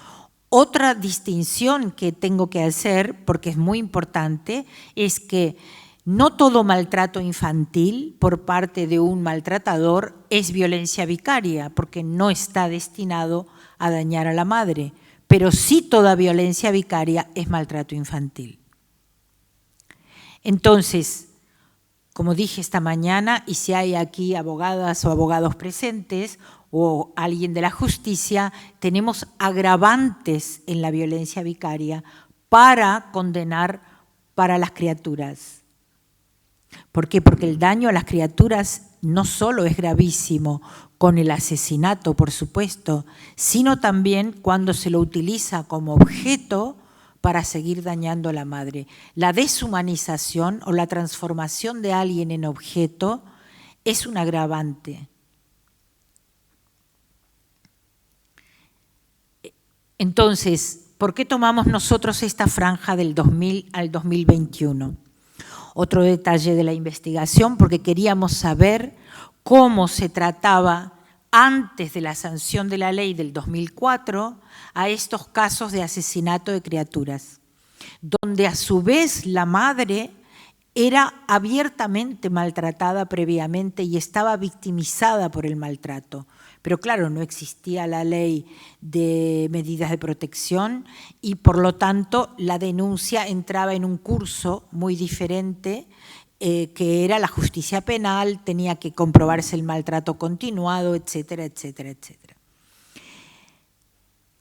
Otra distinción que tengo que hacer, porque es muy importante, es que no todo maltrato infantil por parte de un maltratador es violencia vicaria, porque no está destinado a dañar a la madre, pero sí toda violencia vicaria es maltrato infantil. Entonces, como dije esta mañana, y si hay aquí abogadas o abogados presentes o alguien de la justicia, tenemos agravantes en la violencia vicaria para condenar para las criaturas. ¿Por qué? Porque el daño a las criaturas no solo es gravísimo con el asesinato, por supuesto, sino también cuando se lo utiliza como objeto para seguir dañando a la madre. La deshumanización o la transformación de alguien en objeto es un agravante. Entonces, ¿por qué tomamos nosotros esta franja del 2000 al 2021? Otro detalle de la investigación, porque queríamos saber cómo se trataba antes de la sanción de la ley del 2004 a estos casos de asesinato de criaturas, donde a su vez la madre era abiertamente maltratada previamente y estaba victimizada por el maltrato. Pero claro, no existía la ley de medidas de protección y por lo tanto la denuncia entraba en un curso muy diferente que era la justicia penal, tenía que comprobarse el maltrato continuado, etcétera, etcétera, etcétera.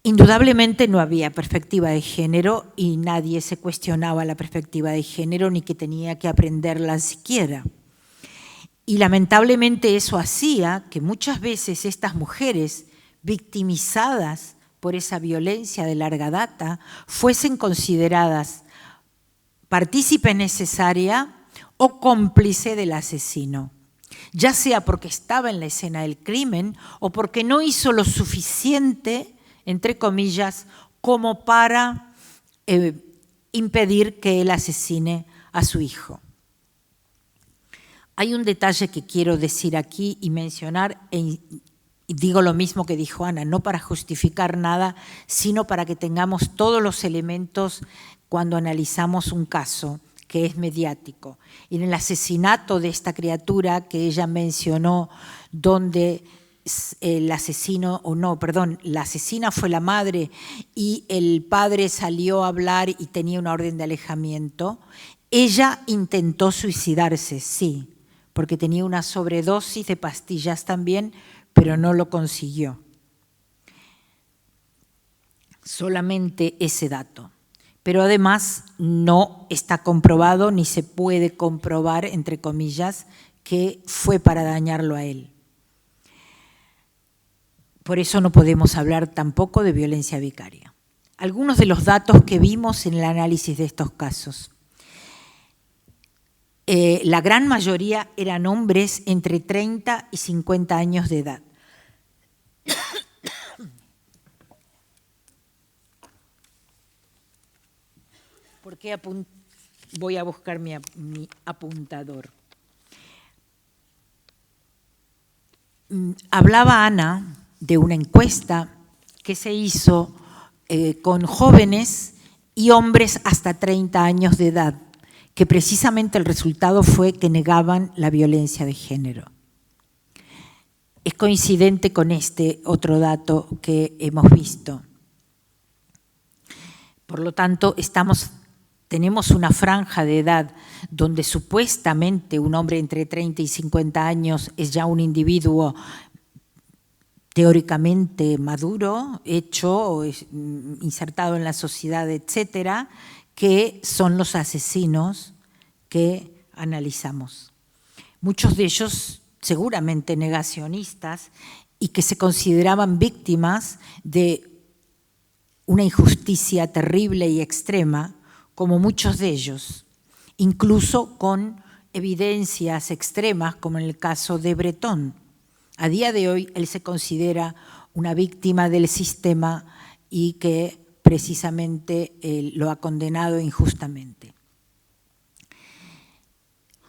Indudablemente no había perspectiva de género y nadie se cuestionaba la perspectiva de género ni que tenía que aprenderla siquiera. Y lamentablemente eso hacía que muchas veces estas mujeres victimizadas por esa violencia de larga data fuesen consideradas partícipe necesaria o cómplice del asesino, ya sea porque estaba en la escena del crimen o porque no hizo lo suficiente, entre comillas, como para impedir que él asesine a su hijo. Hay un detalle que quiero decir aquí y mencionar, y digo lo mismo que dijo Ana, no para justificar nada, sino para que tengamos todos los elementos cuando analizamos un caso que es mediático. Y en el asesinato de esta criatura que ella mencionó, donde el asesino, la asesina fue la madre y el padre salió a hablar y tenía una orden de alejamiento, ella intentó suicidarse, sí, porque tenía una sobredosis de pastillas también, pero no lo consiguió. Solamente ese dato. Pero además no está comprobado ni se puede comprobar, entre comillas, que fue para dañarlo a él. Por eso no podemos hablar tampoco de violencia vicaria. Algunos de los datos que vimos en el análisis de estos casos. La gran mayoría eran hombres entre 30 y 50 años de edad. ¿Por qué voy a buscar mi apuntador? Hablaba Ana de una encuesta que se hizo con jóvenes y hombres hasta 30 años de edad, que precisamente el resultado fue que negaban la violencia de género. Es coincidente con este otro dato que hemos visto. Por lo tanto, tenemos una franja de edad donde supuestamente un hombre entre 30 y 50 años es ya un individuo teóricamente maduro, hecho, insertado en la sociedad, etcétera, que son los asesinos que analizamos. Muchos de ellos seguramente negacionistas y que se consideraban víctimas de una injusticia terrible y extrema, como muchos de ellos, incluso con evidencias extremas, como en el caso de Bretón. A día de hoy, él se considera una víctima del sistema y que precisamente lo ha condenado injustamente.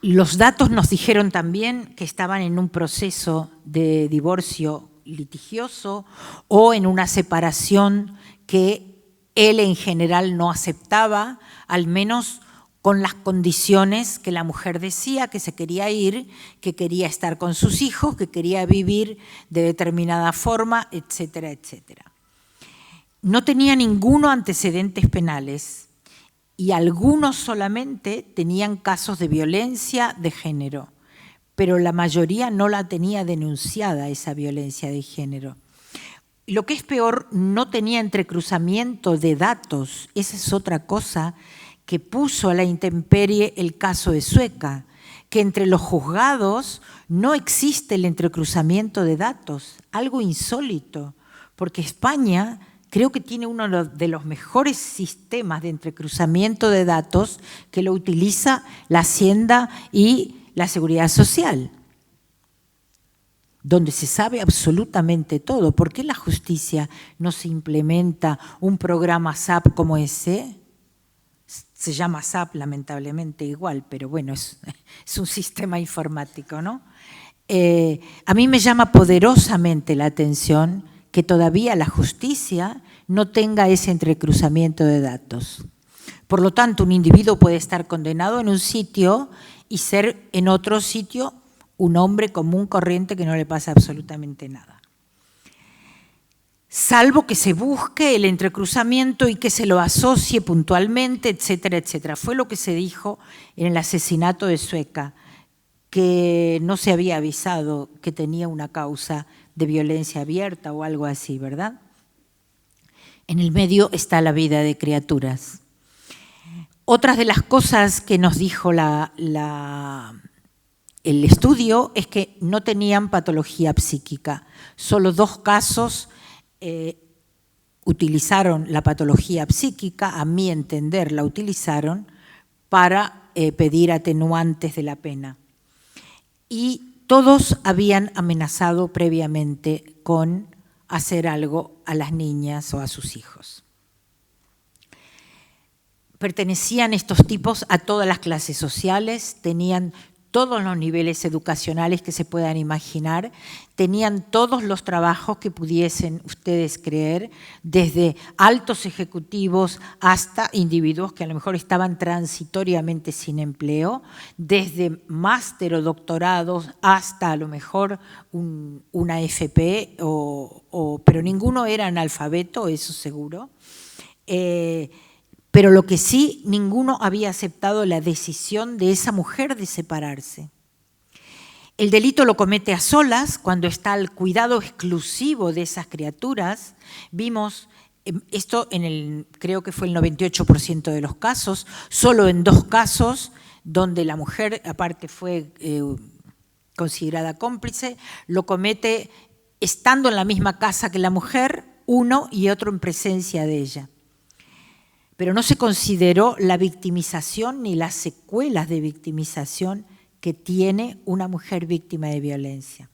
Los datos nos dijeron también que estaban en un proceso de divorcio litigioso o en una separación que él en general no aceptaba, al menos con las condiciones que la mujer decía, que se quería ir, que quería estar con sus hijos, que quería vivir de determinada forma, etcétera, etcétera. No tenía ninguno antecedentes penales y algunos solamente tenían casos de violencia de género, pero la mayoría no la tenía denunciada, esa violencia de género. Lo que es peor, no tenía entrecruzamiento de datos. Esa es otra cosa que puso a la intemperie el caso de Sueca, que entre los juzgados no existe el entrecruzamiento de datos, algo insólito, porque España creo que tiene uno de los mejores sistemas de entrecruzamiento de datos que lo utiliza la Hacienda y la Seguridad Social, donde se sabe absolutamente todo. ¿Por qué en la justicia no se implementa un programa SAP como ese? Se llama SAP, lamentablemente igual, pero bueno, es un sistema informático, ¿no? A mí me llama poderosamente la atención que todavía la justicia no tenga ese entrecruzamiento de datos. Por lo tanto, un individuo puede estar condenado en un sitio y ser en otro sitio un hombre común, corriente, que no le pasa absolutamente nada. Salvo que se busque el entrecruzamiento y que se lo asocie puntualmente, etcétera, etcétera. Fue lo que se dijo en el asesinato de Sueca, que no se había avisado que tenía una causa de violencia abierta o algo así, ¿verdad? En el medio está la vida de criaturas. Otras de las cosas que nos dijo el estudio es que no tenían patología psíquica. Solo 2 casos utilizaron la patología psíquica, a mi entender la utilizaron, para pedir atenuantes de la pena. Y todos habían amenazado previamente con hacer algo a las niñas o a sus hijos. Pertenecían estos tipos a todas las clases sociales, tenían todos los niveles educacionales que se puedan imaginar, tenían todos los trabajos que pudiesen ustedes creer, desde altos ejecutivos hasta individuos que a lo mejor estaban transitoriamente sin empleo, desde máster o doctorados hasta a lo mejor una FP, pero ninguno era analfabeto, eso seguro. Pero lo que sí, ninguno había aceptado la decisión de esa mujer de separarse. El delito lo comete a solas, cuando está al cuidado exclusivo de esas criaturas. Vimos esto creo que fue el 98% de los casos, solo en 2 casos donde la mujer, aparte fue considerada cómplice, lo comete estando en la misma casa que la mujer, uno y otro en presencia de ella. Pero no se consideró la victimización ni las secuelas de victimización que tiene una mujer víctima de violencia.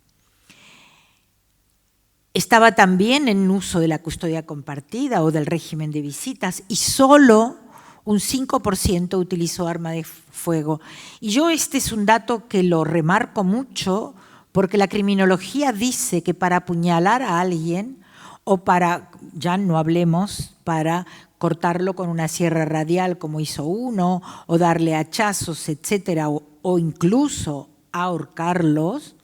Estaba también en uso de la custodia compartida o del régimen de visitas y solo un 5% utilizó arma de fuego. Y yo este es un dato que lo remarco mucho porque la criminología dice que para apuñalar a alguien o para, ya no hablemos, para cortarlo con una sierra radial como hizo uno, o darle hachazos, etcétera, o incluso ahorcarlos,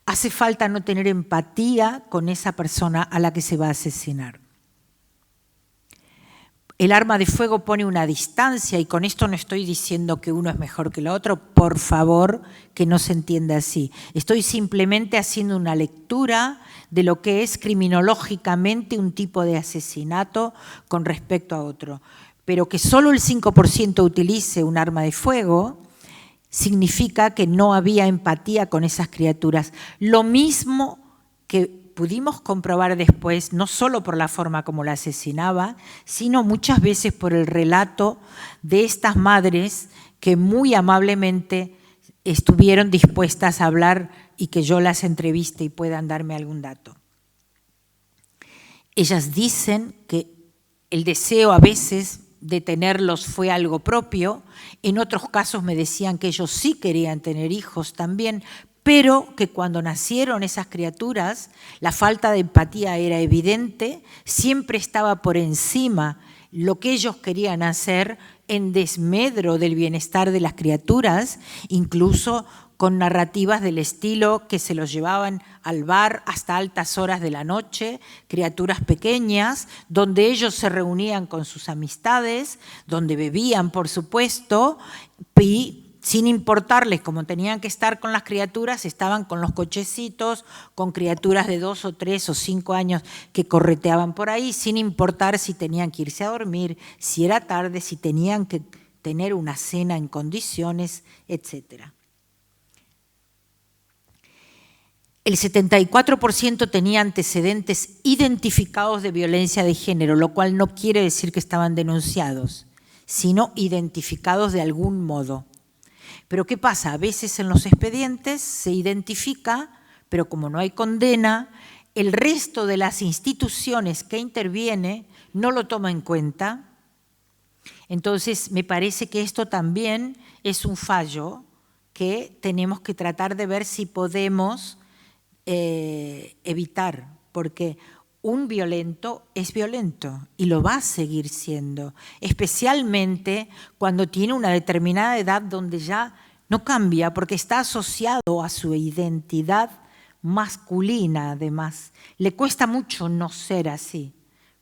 hace falta no tener empatía con esa persona a la que se va a asesinar. El arma de fuego pone una distancia, y con esto no estoy diciendo que uno es mejor que el otro, por favor, que no se entienda así. Estoy simplemente haciendo una lectura de lo que es criminológicamente un tipo de asesinato con respecto a otro. Pero que solo el 5% utilice un arma de fuego significa que no había empatía con esas criaturas. Lo mismo que pudimos comprobar después, no solo por la forma como la asesinaba, sino muchas veces por el relato de estas madres que muy amablemente estuvieron dispuestas a hablar y que yo las entreviste y puedan darme algún dato. Ellas dicen que el deseo a veces de tenerlos fue algo propio, en otros casos me decían que ellos sí querían tener hijos también, pero que cuando nacieron esas criaturas la falta de empatía era evidente, siempre estaba por encima lo que ellos querían hacer en desmedro del bienestar de las criaturas, incluso con narrativas del estilo que se los llevaban al bar hasta altas horas de la noche, criaturas pequeñas, donde ellos se reunían con sus amistades, donde bebían, por supuesto, y sin importarles, como tenían que estar con las criaturas, estaban con los cochecitos, con criaturas de 2 o 3 o 5 años que correteaban por ahí, sin importar si tenían que irse a dormir, si era tarde, si tenían que tener una cena en condiciones, etc. El 74% tenía antecedentes identificados de violencia de género, lo cual no quiere decir que estaban denunciados, sino identificados de algún modo. Pero ¿qué pasa? A veces en los expedientes se identifica, pero como no hay condena, el resto de las instituciones que interviene no lo toma en cuenta. Entonces, me parece que esto también es un fallo que tenemos que tratar de ver si podemos evitar, porque un violento es violento y lo va a seguir siendo, especialmente cuando tiene una determinada edad donde ya no cambia porque está asociado a su identidad masculina además. Le cuesta mucho no ser así,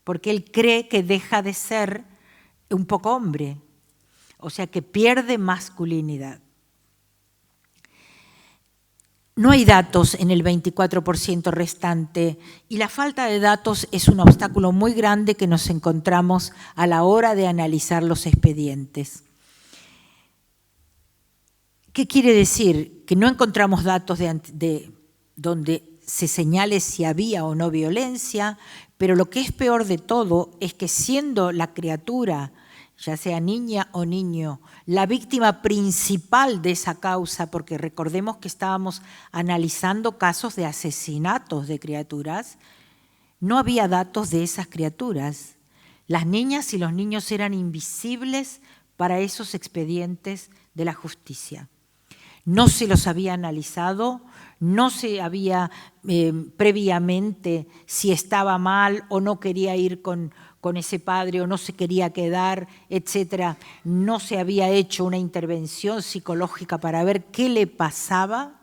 porque él cree que deja de ser un poco hombre, o sea que pierde masculinidad. No hay datos en el 24% restante y la falta de datos es un obstáculo muy grande que nos encontramos a la hora de analizar los expedientes. ¿Qué quiere decir? Que no encontramos datos de donde se señale si había o no violencia, pero lo que es peor de todo es que siendo la criatura, ya sea niña o niño, la víctima principal de esa causa, porque recordemos que estábamos analizando casos de asesinatos de criaturas, no había datos de esas criaturas. Las niñas y los niños eran invisibles para esos expedientes de la justicia. No se los había analizado, no se había previamente si estaba mal o no quería ir con ese padre o no se quería quedar, etcétera. No se había hecho una intervención psicológica para ver qué le pasaba,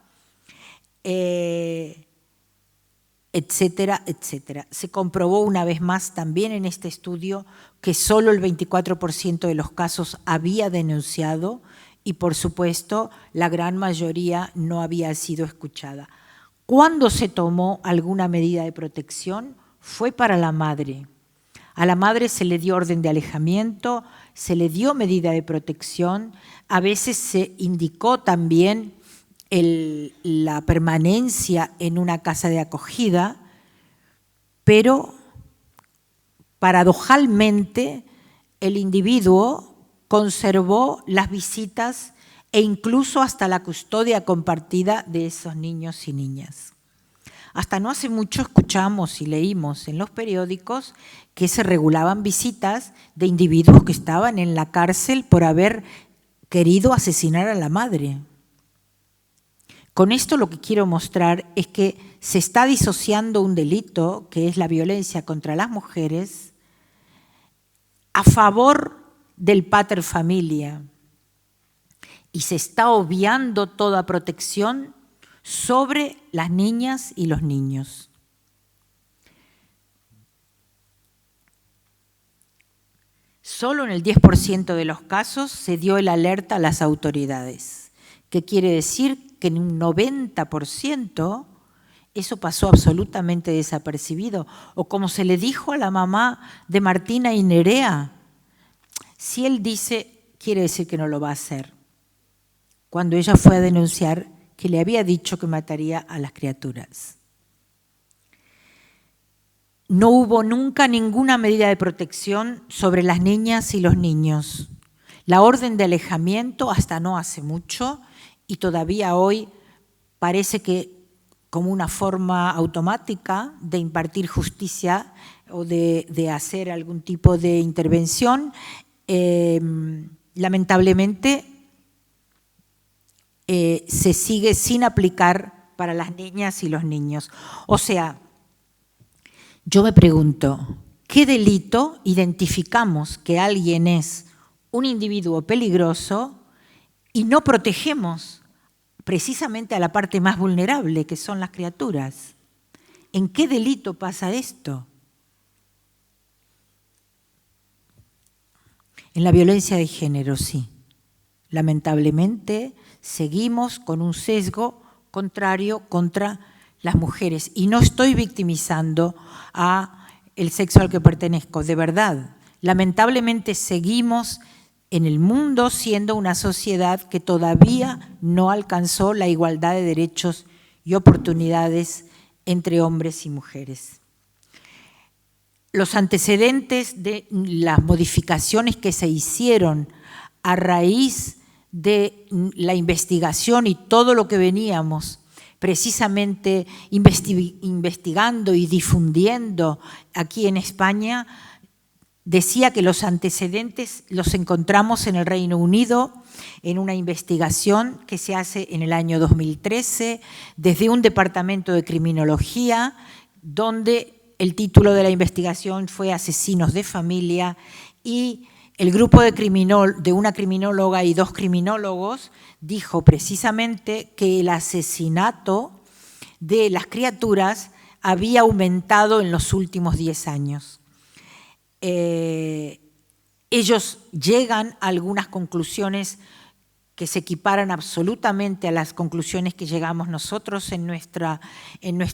etcétera, etcétera. Se comprobó una vez más también en este estudio que solo el 24% de los casos había denunciado y, por supuesto, la gran mayoría no había sido escuchada. ¿Cuándo se tomó alguna medida de protección? Fue para la madre. A la madre se le dio orden de alejamiento, se le dio medida de protección, a veces se indicó también la permanencia en una casa de acogida, pero paradojalmente el individuo conservó las visitas e incluso hasta la custodia compartida de esos niños y niñas. Hasta no hace mucho escuchamos y leímos en los periódicos que se regulaban visitas de individuos que estaban en la cárcel por haber querido asesinar a la madre. Con esto lo que quiero mostrar es que se está disociando un delito, que es la violencia contra las mujeres, a favor del pater familia, y se está obviando toda protección sobre las niñas y los niños. Solo en el 10% de los casos se dio el alerta a las autoridades. ¿Qué quiere decir? Que en un 90% eso pasó absolutamente desapercibido. O como se le dijo a la mamá de Martina y Nerea, si él dice, quiere decir que no lo va a hacer. Cuando ella fue a denunciar que le había dicho que mataría a las criaturas. No hubo nunca ninguna medida de protección sobre las niñas y los niños. La orden de alejamiento hasta no hace mucho y todavía hoy parece que como una forma automática de impartir justicia o de hacer algún tipo de intervención, lamentablemente se sigue sin aplicar para las niñas y los niños. O sea, yo me pregunto, ¿qué delito identificamos que alguien es un individuo peligroso y no protegemos precisamente a la parte más vulnerable, que son las criaturas? ¿En qué delito pasa esto? En la violencia de género, sí. Lamentablemente, seguimos con un sesgo contrario contra las mujeres. Y no estoy victimizando a el sexo al que pertenezco, de verdad. Lamentablemente seguimos en el mundo siendo una sociedad que todavía no alcanzó la igualdad de derechos y oportunidades entre hombres y mujeres. Los antecedentes de las modificaciones que se hicieron a raíz de la investigación y todo lo que veníamos precisamente investigando y difundiendo aquí en España, decía que los antecedentes los encontramos en el Reino Unido en una investigación que se hace en el año 2013 desde un departamento de criminología donde el título de la investigación fue Asesinos de familia y el grupo de una criminóloga y 2 criminólogos dijo precisamente que el asesinato de las criaturas había aumentado en los últimos 10 años. Ellos llegan a algunas conclusiones que se equiparan absolutamente a las conclusiones que llegamos nosotros en nuestra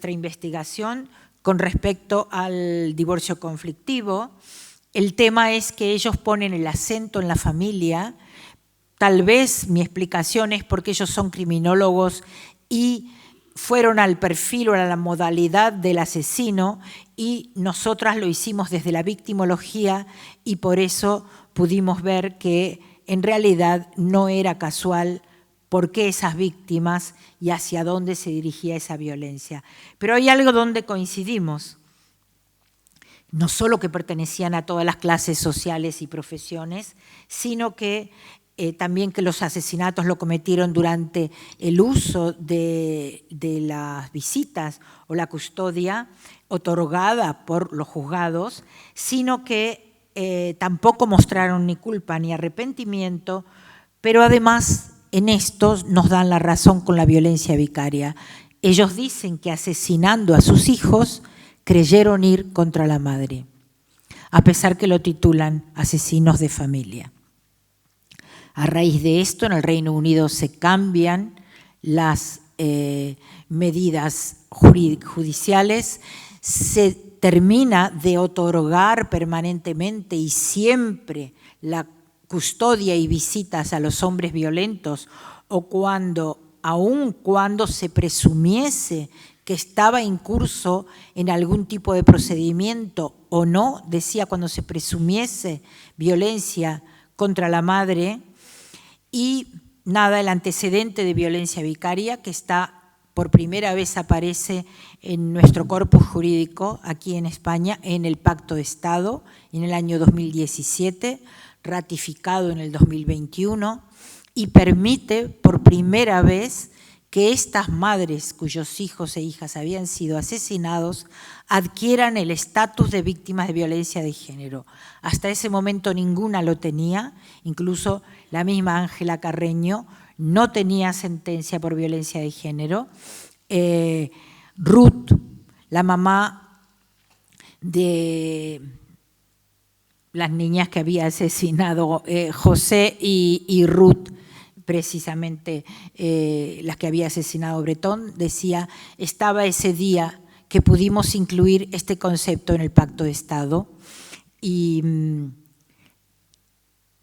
investigación con respecto al divorcio conflictivo. El tema es que ellos ponen el acento en la familia. Tal vez mi explicación es porque ellos son criminólogos y fueron al perfil o a la modalidad del asesino y nosotras lo hicimos desde la victimología y por eso pudimos ver que en realidad no era casual por qué esas víctimas y hacia dónde se dirigía esa violencia. Pero hay algo donde coincidimos. No solo que pertenecían a todas las clases sociales y profesiones, sino que también que los asesinatos lo cometieron durante el uso de las visitas o la custodia otorgada por los juzgados, sino que tampoco mostraron ni culpa ni arrepentimiento, pero además en estos nos dan la razón con la violencia vicaria. Ellos dicen que asesinando a sus hijos creyeron ir contra la madre, a pesar que lo titulan asesinos de familia. A raíz de esto, en el Reino Unido se cambian las medidas judiciales, se termina de otorgar permanentemente y siempre la custodia y visitas a los hombres violentos o aun cuando se presumiese que estaba en curso en algún tipo de procedimiento o no, decía cuando se presumiese violencia contra la madre, y nada, el antecedente de violencia vicaria que por primera vez aparece en nuestro corpus jurídico aquí en España en el Pacto de Estado en el año 2017, ratificado en el 2021 y permite por primera vez que estas madres cuyos hijos e hijas habían sido asesinados adquieran el estatus de víctimas de violencia de género. Hasta ese momento ninguna lo tenía, incluso la misma Ángela Carreño no tenía sentencia por violencia de género. Ruth, la mamá de las niñas que había asesinado José y Ruth, precisamente las que había asesinado Bretón, decía, estaba ese día que pudimos incluir este concepto en el Pacto de Estado y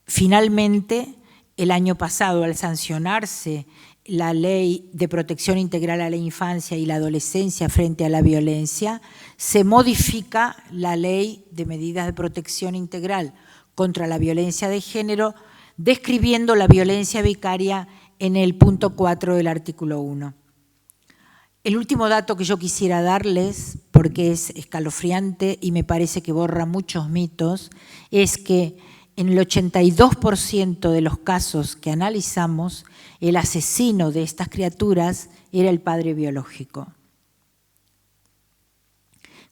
finalmente el año pasado al sancionarse la Ley de Protección Integral a la Infancia y la Adolescencia frente a la violencia, se modifica la Ley de Medidas de Protección Integral contra la Violencia de Género, describiendo la violencia vicaria en el punto 4 del artículo 1. El último dato que yo quisiera darles, porque es escalofriante y me parece que borra muchos mitos, es que en el 82% de los casos que analizamos, el asesino de estas criaturas era el padre biológico.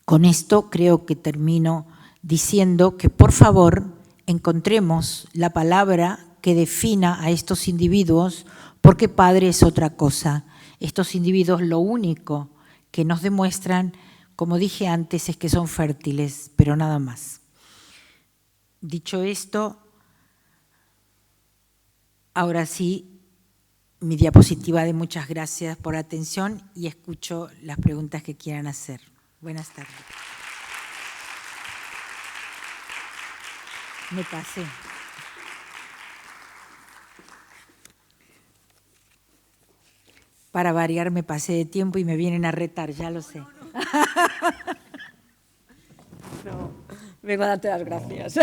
Con esto creo que termino diciendo que por favor encontremos la palabra que defina a estos individuos, porque padre es otra cosa. Estos individuos lo único que nos demuestran, como dije antes, es que son fértiles, pero nada más. Dicho esto, ahora sí, mi diapositiva de muchas gracias por la atención y escucho las preguntas que quieran hacer. Buenas tardes. Me pasé. Para variar me pasé de tiempo y me vienen a retar, ya lo sé. No, vengo a darte las gracias.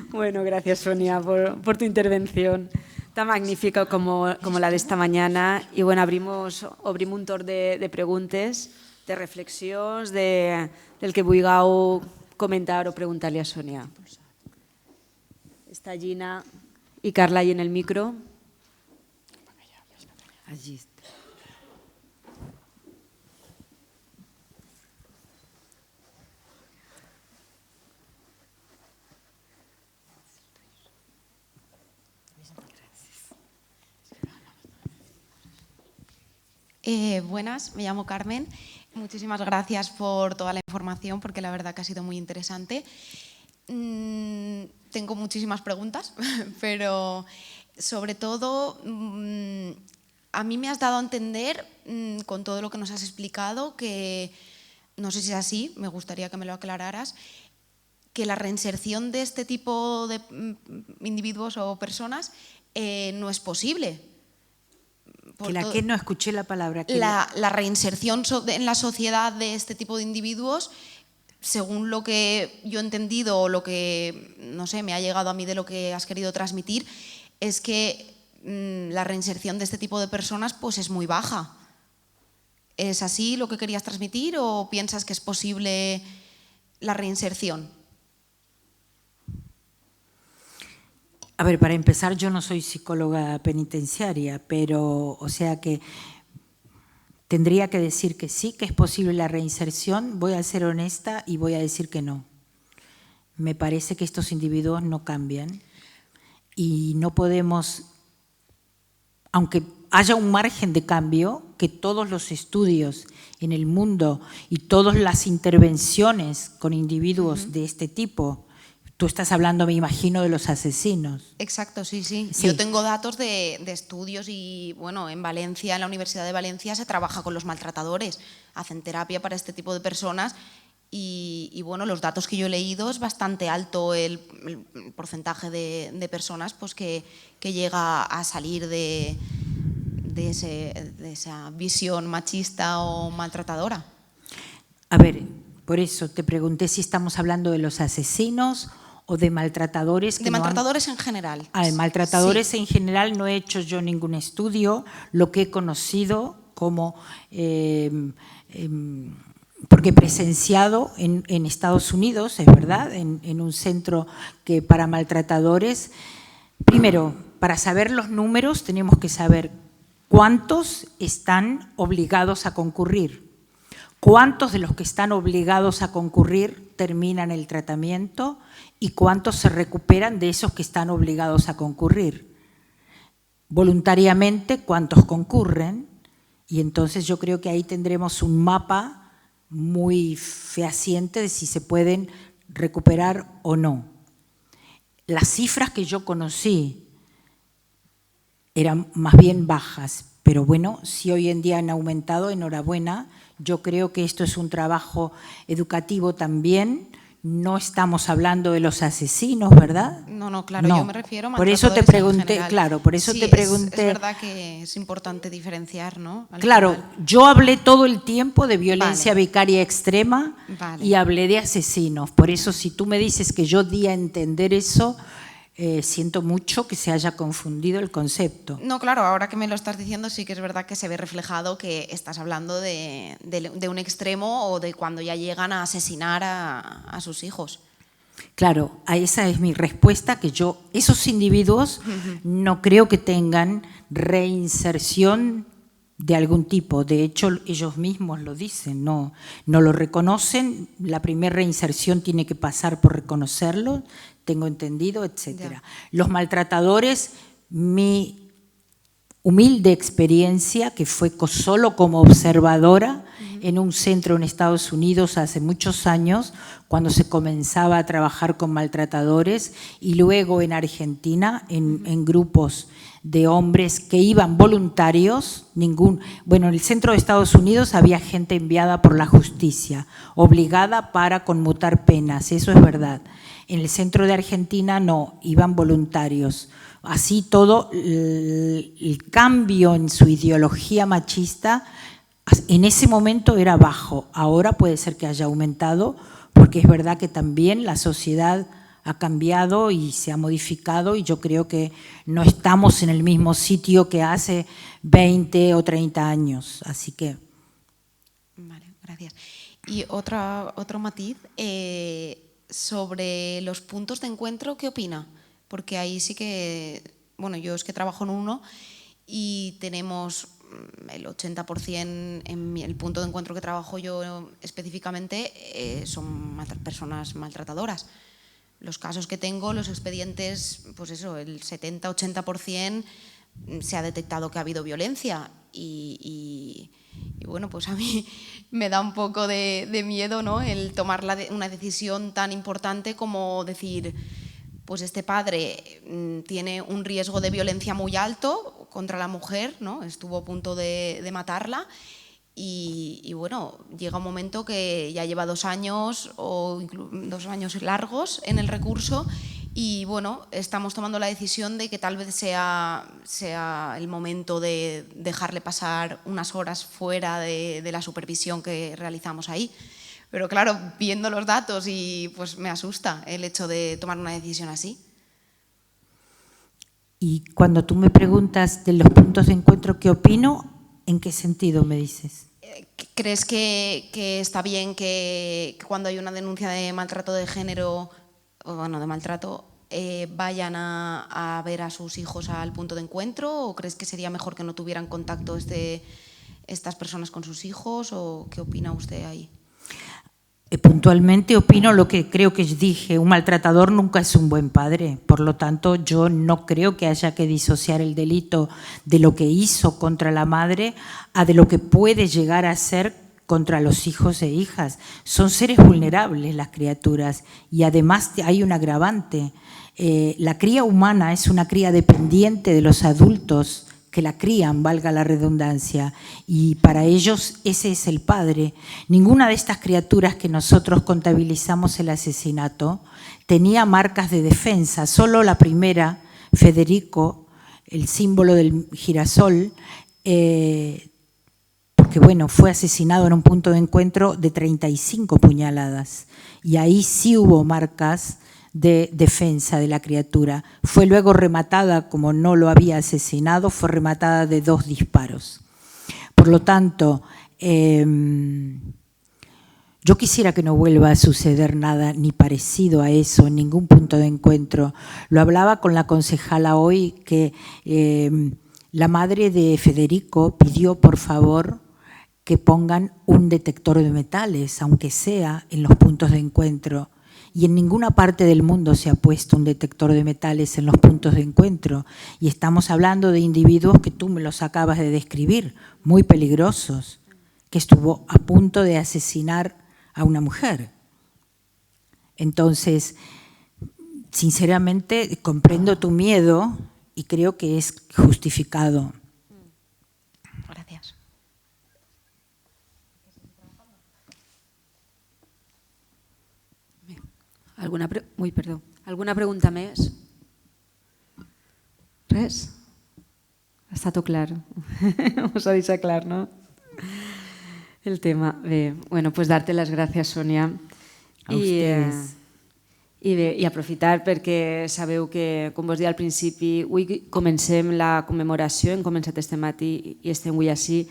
Bueno, gracias Sonia por tu intervención tan magnífica como la de esta mañana. Y bueno, obrim un torn de preguntes, de reflexions, del que vulgueu comentar o preguntar-li a Sonia. Està Gina i Carla ahí en el micro. Allí está. Buenas, me llamo Carmen. Muchísimas gracias por toda la información porque la verdad que ha sido muy interesante. Tengo muchísimas preguntas, pero sobre todo a mí me has dado a entender con todo lo que nos has explicado que, no sé si es así, me gustaría que me lo aclararas, que la reinserción de este tipo de individuos o personas no es posible. Que no escuché la palabra. La reinserción en la sociedad de este tipo de individuos, según lo que yo he entendido o lo que, no sé, me ha llegado a mí de lo que has querido transmitir, es que la reinserción de este tipo de personas pues es muy baja. ¿Es así lo que querías transmitir o piensas que es posible la reinserción? A ver, para empezar, yo no soy psicóloga penitenciaria, pero, o sea que tendría que decir que sí, que es posible la reinserción. Voy a ser honesta y voy a decir que no. Me parece que estos individuos no cambian y no podemos, aunque haya un margen de cambio, que todos los estudios en el mundo y todas las intervenciones con individuos de este tipo. Tú estás hablando, me imagino, de los asesinos. Exacto, sí, sí. Sí. Yo tengo datos de estudios y, bueno, en Valencia, en la Universidad de Valencia, se trabaja con los maltratadores. Hacen terapia para este tipo de personas y bueno, los datos que yo he leído es bastante alto el porcentaje de personas pues, que llega a salir de esa visión machista o maltratadora. A ver, por eso te pregunté si estamos hablando de los asesinos o de maltratadores. De maltratadores en general. De maltratadores sí. En general no he hecho yo ningún estudio, lo que he conocido como, porque he presenciado en Estados Unidos, es verdad, en un centro que para maltratadores. Primero, para saber los números tenemos que saber cuántos están obligados a concurrir. ¿Cuántos de los que están obligados a concurrir terminan el tratamiento y cuántos se recuperan de esos que están obligados a concurrir? Voluntariamente, ¿cuántos concurren? Y entonces yo creo que ahí tendremos un mapa muy fehaciente de si se pueden recuperar o no. Las cifras que yo conocí eran más bien bajas, pero bueno, si hoy en día han aumentado, enhorabuena. Yo creo que esto es un trabajo educativo también. No estamos hablando de los asesinos, ¿verdad? No, claro, no. Yo me refiero a por eso te pregunté, claro, por eso sí, te pregunté. Es verdad que es importante diferenciar, ¿no? Claro, yo hablé todo el tiempo de violencia Vale. vicaria extrema Vale. y hablé de asesinos. Por eso, si tú me dices que yo di a entender eso, siento mucho que se haya confundido el concepto. No, claro, ahora que me lo estás diciendo sí que es verdad que se ve reflejado que estás hablando de un extremo o de cuando ya llegan a asesinar a sus hijos. Claro, a esa es mi respuesta, que yo, esos individuos no creo que tengan reinserción de algún tipo. De hecho, ellos mismos lo dicen, no lo reconocen. La primera reinserción tiene que pasar por reconocerlo, tengo entendido, etcétera. Los maltratadores, mi humilde experiencia, que fue solo como observadora en un centro en Estados Unidos hace muchos años, cuando se comenzaba a trabajar con maltratadores, y luego en Argentina, en grupos de hombres que iban voluntarios, bueno, en el centro de Estados Unidos había gente enviada por la justicia, obligada para conmutar penas, eso es verdad. En el centro de Argentina no, iban voluntarios. Así todo el cambio en su ideología machista en ese momento era bajo, ahora puede ser que haya aumentado, porque es verdad que también la sociedad ha cambiado y se ha modificado, y yo creo que no estamos en el mismo sitio que hace 20 o 30 años, así que… Vale, gracias. Y otro matiz, sobre los puntos de encuentro, ¿qué opina? Porque ahí sí que, bueno, yo es que trabajo en uno y tenemos el 80% en el punto de encuentro que trabajo yo específicamente son personas maltratadoras. Los casos que tengo, los expedientes, pues eso, el 70-80% se ha detectado que ha habido violencia y bueno, pues a mí me da un poco de miedo, ¿no?, el tomar una decisión tan importante como decir, pues este padre tiene un riesgo de violencia muy alto contra la mujer, ¿no?, estuvo a punto de matarla. Y bueno, llega un momento que ya lleva 2 años o 2 años largos en el recurso y bueno, estamos tomando la decisión de que tal vez sea el momento de dejarle pasar unas horas fuera de la supervisión que realizamos ahí. Pero claro, viendo los datos y pues me asusta el hecho de tomar una decisión así. Y cuando tú me preguntas de los puntos de encuentro, ¿qué opino? ¿En qué sentido me dices? ¿Crees que está bien que cuando hay una denuncia de maltrato de género, o bueno, de maltrato, vayan a ver a sus hijos al punto de encuentro? ¿O crees que sería mejor que no tuvieran contacto estas personas con sus hijos? ¿O qué opina usted ahí? Puntualmente opino lo que creo que dije, un maltratador nunca es un buen padre, por lo tanto yo no creo que haya que disociar el delito de lo que hizo contra la madre a de lo que puede llegar a ser contra los hijos e hijas. Son seres vulnerables las criaturas y además hay un agravante. La cría humana es una cría dependiente de los adultos que la crían, valga la redundancia, y para ellos ese es el padre. Ninguna de estas criaturas que nosotros contabilizamos el asesinato tenía marcas de defensa, solo la primera, Federico, el símbolo del girasol, porque bueno, fue asesinado en un punto de encuentro de 35 puñaladas, y ahí sí hubo marcas de defensa de la criatura. Fue luego rematada, como no lo había asesinado, fue rematada de 2 disparos. Por lo tanto, yo quisiera que no vuelva a suceder nada ni parecido a eso en ningún punto de encuentro. Lo hablaba con la concejala hoy, que la madre de Federico pidió por favor que pongan un detector de metales, aunque sea en los puntos de encuentro. Y en ninguna parte del mundo se ha puesto un detector de metales en los puntos de encuentro. Y estamos hablando de individuos que tú me los acabas de describir, muy peligrosos, que estuvo a punto de asesinar a una mujer. Entonces, sinceramente, comprendo tu miedo y creo que es justificado. Gracias. Alguna pregunta més? Res? Està tot clar? Us ha deixat clar, no? El tema. Bé, bueno, pues darte las gracias, Sonia. A ustedes. I aprofitar perquè sabeu que, com vos deia al principi, avui comencem la commemoració, hem començat este matí i estem avui així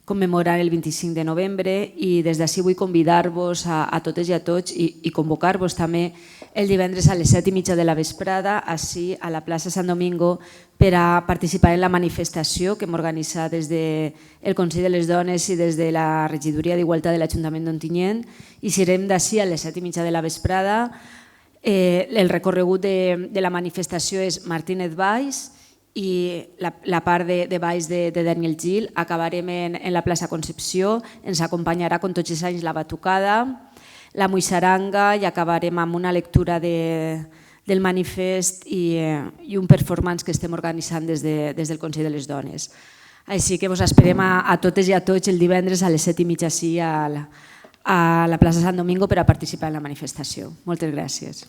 commemorant el 25 de novembre, i des d'ací vull convidar-vos a totes i a tots i convocar-vos també el divendres a les 7:30 de la vesprada ací a la plaça Sant Domingo per a participar en la manifestació que hem organitzat des del Consell de les Dones i des de la Regidoria d'Igualtat de l'Ajuntament d'Ontinyent, i serem d'ací a les 7:30 de la vesprada. El recorregut de la manifestació és Martínez Valls, i la part de baix de Daniel Gil. Acabarem en la plaça Concepció, ens acompanyarà com tots els anys la batucada, la muixaranga, i acabarem amb una lectura del manifest i un performance que estem organitzant des del Consell de les Dones. Així que vos esperem a totes i a tots el divendres a les 7:30 ací a la plaça Sant Domingo per a participar en la manifestació. Moltes gràcies.